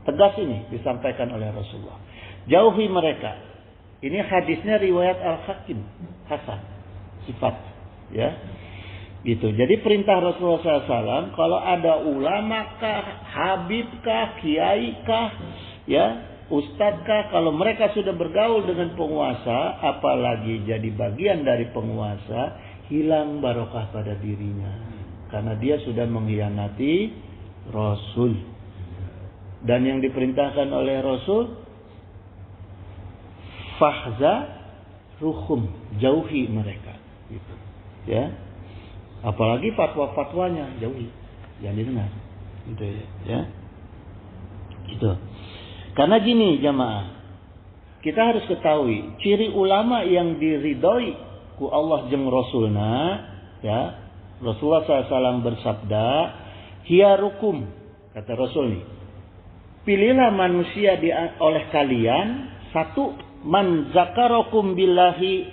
Tegas ini disampaikan oleh Rasulullah. Jauhi mereka. Ini hadisnya riwayat Al-Hakim, Hasan, sifat, ya. Gitu. Jadi perintah Rasulullah SAW, kalau ada ulama kah, habib kah, kiai kah, ya, ustadz kah, kalau mereka sudah bergaul dengan penguasa, apalagi jadi bagian dari penguasa, hilang barokah pada dirinya. Karena dia sudah mengkhianati Rasul. Dan yang diperintahkan oleh Rasul, fahza ruhum, jauhi mereka. Gitu. Ya. Apalagi fatwa-fatwanya jauhi, jangan didengar, gitu ya. Gitu. Karena gini jamaah, kita harus ketahui ciri ulama yang diridhoi ku Allah jeung Rasulna, ya. Rasulullah SAW bersabda, hiyarukum, kata Rasul nih, pilihlah manusia oleh kalian, satu, man zakarakum billahi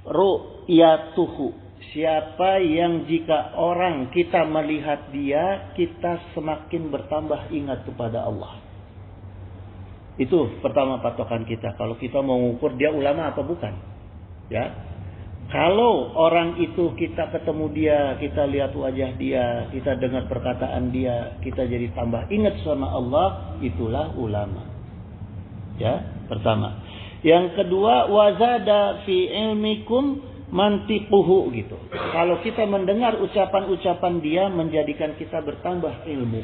ru'yatuhu. Siapa yang jika orang kita melihat dia, kita semakin bertambah ingat kepada Allah. Itu pertama patokan kita. Kalau kita mau mengukur dia ulama atau bukan. Ya. Kalau orang itu kita ketemu dia, kita lihat wajah dia, kita dengar perkataan dia, kita jadi tambah ingat sama Allah, itulah ulama. Ya, pertama. Yang kedua, wazada fi ilmikum mantiquhu gitu. Kalau kita mendengar ucapan-ucapan dia, menjadikan kita bertambah ilmu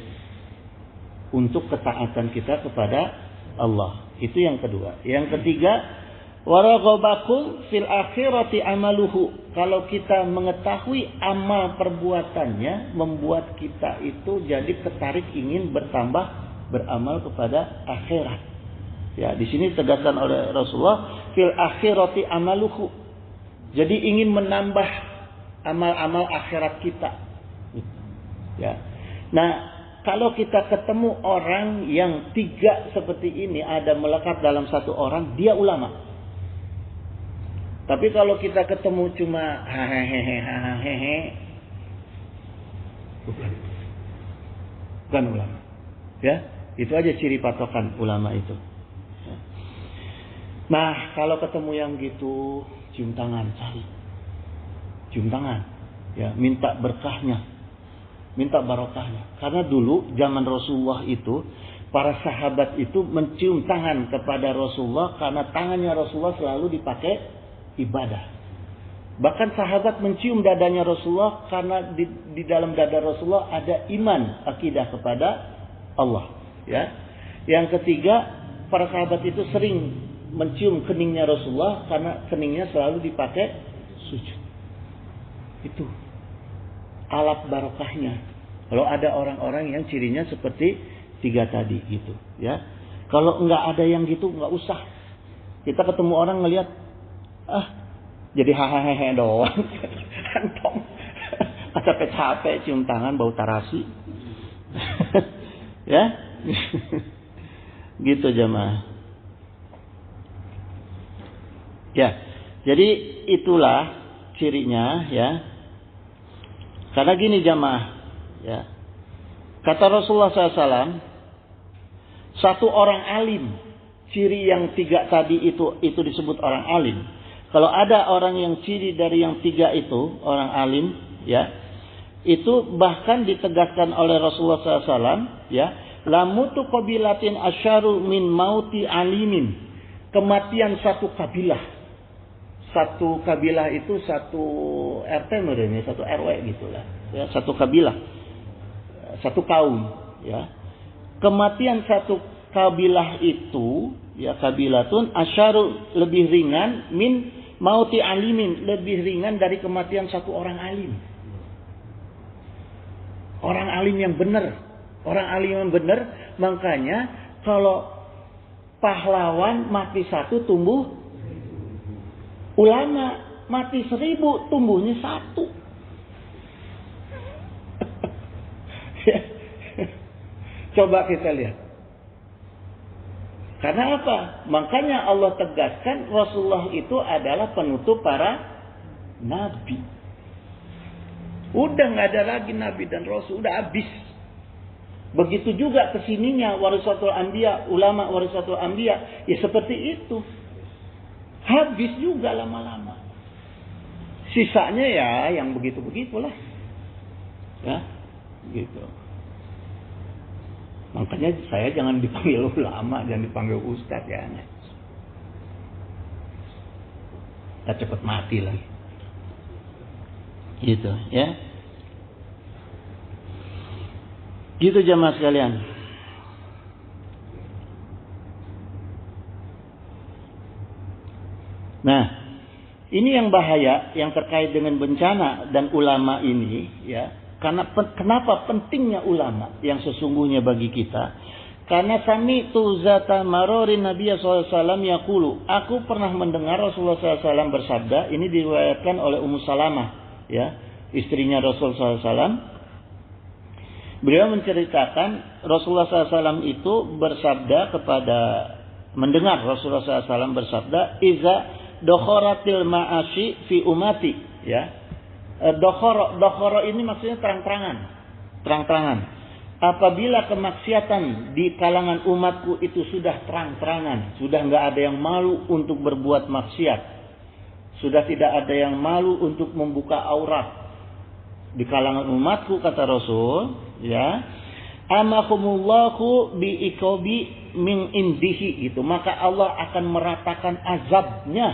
untuk ketaatan kita kepada Allah. Itu yang kedua. Yang ketiga, waraghabakum fil akhirati amaluhu. Kalau kita mengetahui amal perbuatannya, membuat kita itu jadi tertarik ingin bertambah beramal kepada akhirat. Ya, di sini tegaskan oleh Rasulullah, fil akhirati amaluhu. Jadi ingin menambah amal-amal akhirat kita. Ya. Nah, kalau kita ketemu orang yang 3 seperti ini ada melekat dalam satu orang, dia ulama. Tapi kalau kita ketemu cuma hehehe, bukan ulama. Ya, itu aja ciri patokan ulama itu. Nah, kalau ketemu yang gitu, cium tangan, cari. Cium tangan, ya, minta berkahnya, minta barokahnya. Karena dulu zaman Rasulullah itu, para sahabat itu mencium tangan kepada Rasulullah karena tangannya Rasulullah selalu dipakai ibadah. Bahkan sahabat mencium dadanya Rasulullah karena di dalam dada Rasulullah ada iman, akidah kepada Allah. Ya, yang ketiga, para sahabat itu sering mencium keningnya Rasulullah karena keningnya selalu dipakai sujud. Itu alat barokahnya. Kalau ada orang-orang yang cirinya seperti 3 tadi gitu, ya. Kalau enggak ada yang gitu, enggak usah. Kita ketemu orang ngelihat, jadi hahaha doang. Antong. Capek-capek cium tangan bau tarasi. Ya. Gitu jemaah. Ya. Jadi itulah cirinya, ya. Karena gini jemaah, ya. Kata Rasulullah SAW, satu orang alim, ciri yang 3 tadi itu disebut orang alim. Kalau ada orang yang ciri dari yang 3 itu, orang alim, ya, itu bahkan ditegaskan oleh Rasulullah SAW, ya, lamutu qabilatin asyaru min mauti alimin, kematian satu kabilah. Satu kabilah itu satu RT merenya, satu RW gitulah, ya, satu kabilah, satu kaum, ya. Kematian satu kabilah itu, ya, kabilatun asyaru lebih ringan min mauti alimin, lebih ringan dari kematian satu orang alim. Orang alim yang benar, orang alim yang benar, makanya kalau pahlawan mati 1 tumbuh, ulama mati 1000 tumbuhnya 1. Coba kita lihat. Karena apa? Makanya Allah tegaskan Rasulullah itu adalah penutup para nabi. Udah nggak ada lagi nabi dan rasul, udah habis. Begitu juga kesininya warisatul anbiya, ulama warisatul anbiya, ya seperti itu. Habis juga lama-lama. Sisanya ya yang begitu-begitulah. Ya, gitu. Makanya saya jangan dipanggil ulama, jangan dipanggil ustaz, ya. Kita cepat mati lagi. Gitu, ya. Gitu jemaah sekalian. Nah, ini yang bahaya yang terkait dengan bencana dan ulama ini, ya. Karena kenapa pentingnya ulama yang sesungguhnya bagi kita? Karena sami'tu zata marorin Nabi sallallahu alaihi wasallam yaqulu, aku pernah mendengar Rasulullah sallallahu alaihi wasallam bersabda, ini diriwayatkan oleh Ummu Salamah, ya, istrinya Rasul sallallahu alaihi wasallam. Beliau menceritakan Rasulullah sallallahu alaihi wasallam itu bersabda mendengar Rasulullah sallallahu alaihi wasallam bersabda, iza dokharatil ma'ashi fi umati, ya. Dokhoro ini maksudnya terang-terangan. Apabila kemaksiatan di kalangan umatku itu sudah terang-terangan, sudah nggak ada yang malu untuk berbuat maksiat, sudah tidak ada yang malu untuk membuka aurat di kalangan umatku, kata Rasul, ya, amakumullahu bi ikobi min indihi, gitu, maka Allah akan meratakan azabnya.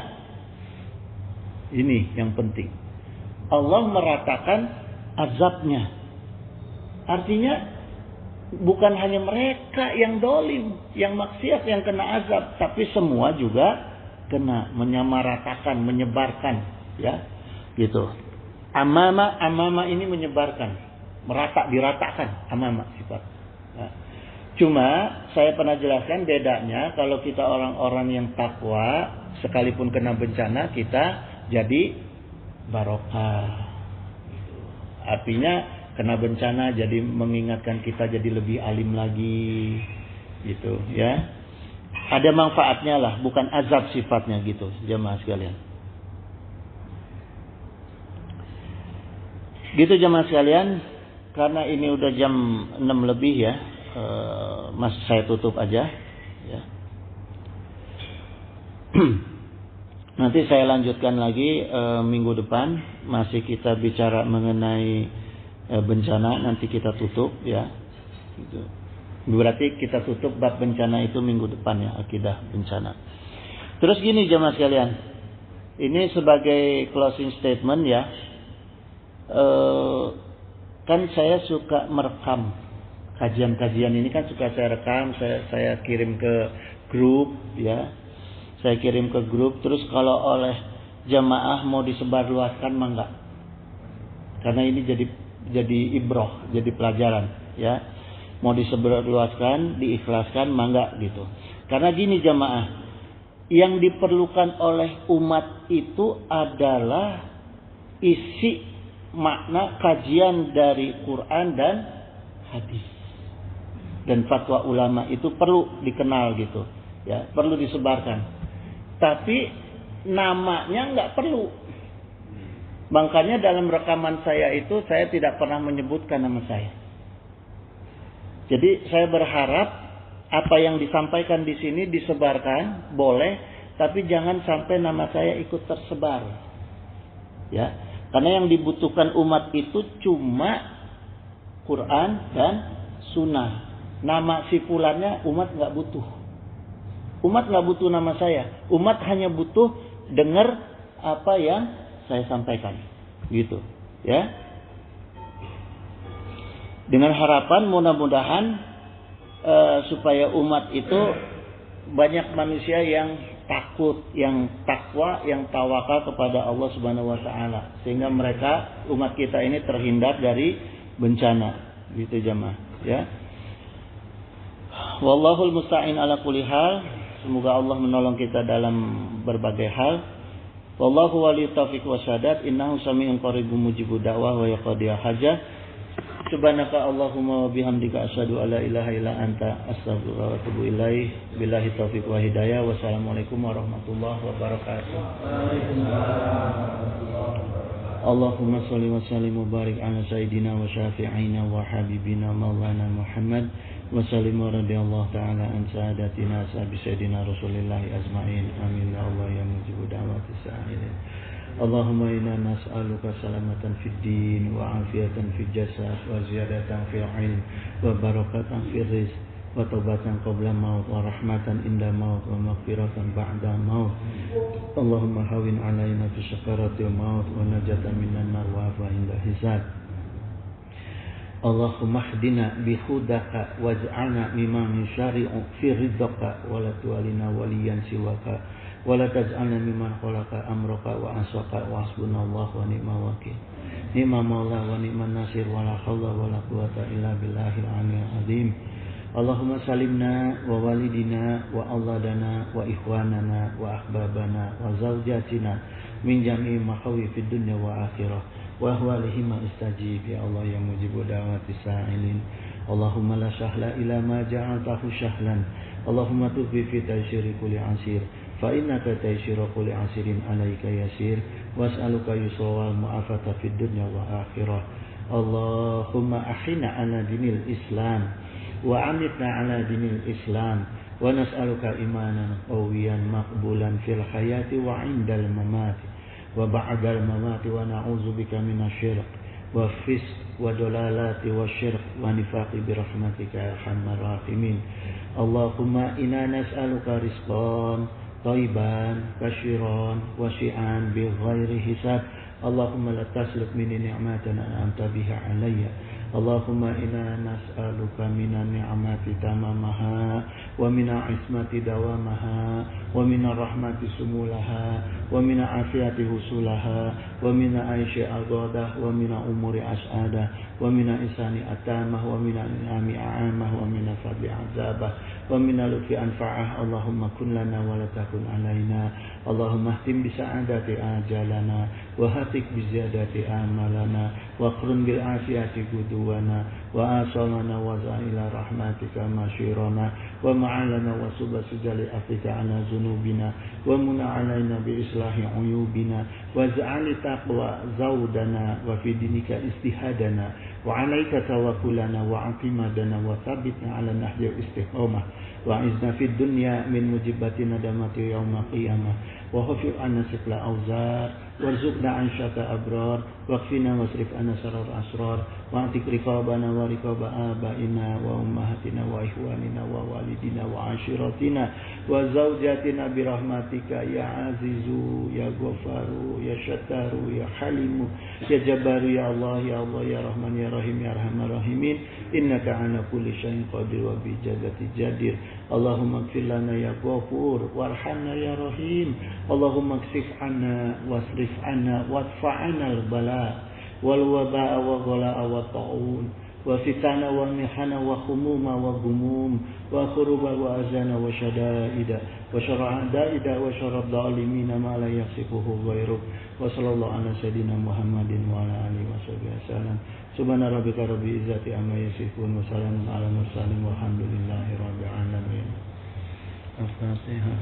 Ini yang penting, Allah meratakan azabnya. Artinya bukan hanya mereka yang dolim, yang maksiat yang kena azab, tapi semua juga kena, menyamaratakan, menyebarkan, ya, gitu. Amama ini menyebarkan, diratakan, amama sifat. Ya. Cuma saya pernah jelaskan bedanya kalau kita orang-orang yang takwa, sekalipun kena bencana kita jadi barokah. Artinya kena bencana jadi mengingatkan kita jadi lebih alim lagi gitu ya. Ada manfaatnya lah, bukan azab sifatnya gitu jemaah sekalian. Gitu jemaah sekalian, karena ini udah jam 6 lebih ya, saya tutup aja ya. Nanti saya lanjutkan lagi minggu depan, masih kita bicara mengenai bencana, nanti kita tutup ya. Gitu. Berarti kita tutup bab bencana itu minggu depan ya, akidah bencana. Terus gini jemaah sekalian, ini sebagai closing statement ya. Kan saya suka merekam kajian-kajian ini, kan suka saya rekam, saya kirim ke grup ya. Saya kirim ke grup, terus kalau oleh jamaah mau disebarluaskan mah enggak. Karena ini jadi ibroh, jadi pelajaran ya. Mau disebarluaskan, diikhlaskan mah enggak gitu. Karena gini jamaah, yang diperlukan oleh umat itu adalah isi makna kajian dari Quran dan hadis. Dan fatwa ulama itu perlu dikenal gitu ya, perlu disebarkan. Tapi namanya nggak perlu. Makanya dalam rekaman saya itu saya tidak pernah menyebutkan nama saya. Jadi saya berharap apa yang disampaikan di sini disebarkan, boleh, tapi jangan sampai nama saya ikut tersebar. Ya, karena yang dibutuhkan umat itu cuma Quran dan Sunnah. Nama si fulannya umat nggak butuh. Umat nggak butuh nama saya. Umat hanya butuh dengar apa yang saya sampaikan, gitu, ya. Dengan harapan mudah-mudahan supaya umat itu banyak manusia yang takut, yang takwa, yang tawakal kepada Allah Subhanahu Wa Taala, sehingga mereka umat kita ini terhindar dari bencana, gitu jemaah, ya. Wallahul musta'in ala kulli hal. Semoga Allah menolong kita dalam berbagai hal. Wallahu waliyut taufiq wasyadat. Innahu sami'un qaribun mujibud da'wah wa yaqdi hajah. Subhanaka Allahumma wa bihamdika asyhadu an la ilaha illa anta astaghfiruka wa atubu ilaik. Billahi taufiq wa hidayah. Wassalamualaikum warahmatullahi wabarakatuh. Allahumma shalli wa sallim wa barik ala sayyidina wa syafi'ina wa habibina maulana Muhammad wa sallim wa radiyallahu ta'ala an sa'adatina sahabi sayyidina Rasulillahi azma'in. Amin ya Allah ya mujibu da'wati sa'ilin. Allahumma inna nas'aluka salamatan fid din wa afiyatan fid jasad wa ziyadatan fil ilm wa barakatan fil rizq wa taubatan qabla maut wa rahmatan inda maut wa maghfiratan ba'da maut. Allahumma hawin alaina fi sakaratil maut wa najatan minan nar wa afa inda hisab. Allahumma hdina bi hudaka waj'alna mimman yushari'u fi ridhaka wa la tu'alina waliyan siwaka wa la taj'alna mimman khalaqa amraka wa asaka wa hasbunallahu wa ni'mal wakil. Ni'mal maula wa ni'man nasir wa la haula wa la quwwata illa billahil aliyyil azim. Allahumma salimna wa walidina wa auladana wa ikhwanana wa ahbabana wa zawjatina min jami'i makhawifid dunya wa akhirah wa ahwalihima istajib ya Allah ya mujibu da'wati sa'ilin. Allahumma la sahla ila ma ja'altahu sahlan. Allahumma tubbi fi taysyiri kulli asir fa innaka taysyiru kulli asirin alaika yasir was'aluka yusra wal mu'afata fid dunya wa akhirah. Allahumma ahina ala dinil Islam wa amitna ala dinil Islam wa nas'aluka imanan qawiyan maqbulan fil hayati wa indal mamati wa ba'dal mamati wa na'udzubika minasyirk wa fisq wa dalalati wa syirk wa nifaqi bi rahmatika ya arhamar rahimin. Allahumma inna nas'aluka rizqan thayyiban kashiran wasi'an bi ghairi hisab. Allahumma la tasluk minni ni'matan an'amta biha alayya. Allahumma inna nas'aluka minan ni'mati tamamaha wa mina ismati dawamaha wa mina rahmati sumulaha wa mina afiyati husulaha wa mina aishi agodah wa mina umuri as'adah wa mina isani atamah wa mina ni'ami a'amah wa mina fadli azabah ومن اللطف أنفعه اللهم كن لنا ولا تكن علينا اللهم اهتم بسعادة آجالنا وهتك بزيادة آمالنا واقرن بالعافية غدونا وآصالنا وزع إلى رحمتك مشيرنا ومعلنا وسب سجل أفك على ذنوبنا ومن علينا بإصلاح عيوبنا واجعل تقوى زودنا وفي دينك اجتهادنا وعليك توكلنا واعتمادنا وثبتنا على نهج الاستقامة وعزنا في الدنيا من مجبات ندمة يوم القيامة وغفر عنا سكل أوزار وارزقنا عيشة أبرار واكفنا واصرف عنا شر الأسرار واعتق رقابنا ورقاب آبائنا وأمهاتنا وإخواننا ووالدنا وعشيرتنا وزوجاتنا برحمتك يا عزيز يا غفار يا شتار يا حليم يا جبار يا الله يا الله يا رحمن يا رحيم يا أرحم الراحمين إنك على كل شيء قدير وبإجابة جدير اللهم اغفر لنا يا غفور وارحمنا يا رحيم اللهم اكشف عنا واصرف عنا وادفع عنا البلاء والوباء والغلاء والطاعون وفتن والمحن وخموم وغموم وخروب وأذان وشدائد وشر أعدائد وشر الظالمين ما لا يصفه غيرك وصلى الله على سيدنا محمد وعلى آله وصحبه وسلم سبحان ربك رب العزة عما يصفون وسلام على المرسلين والحمد لله رب العالمين. الفاتحة.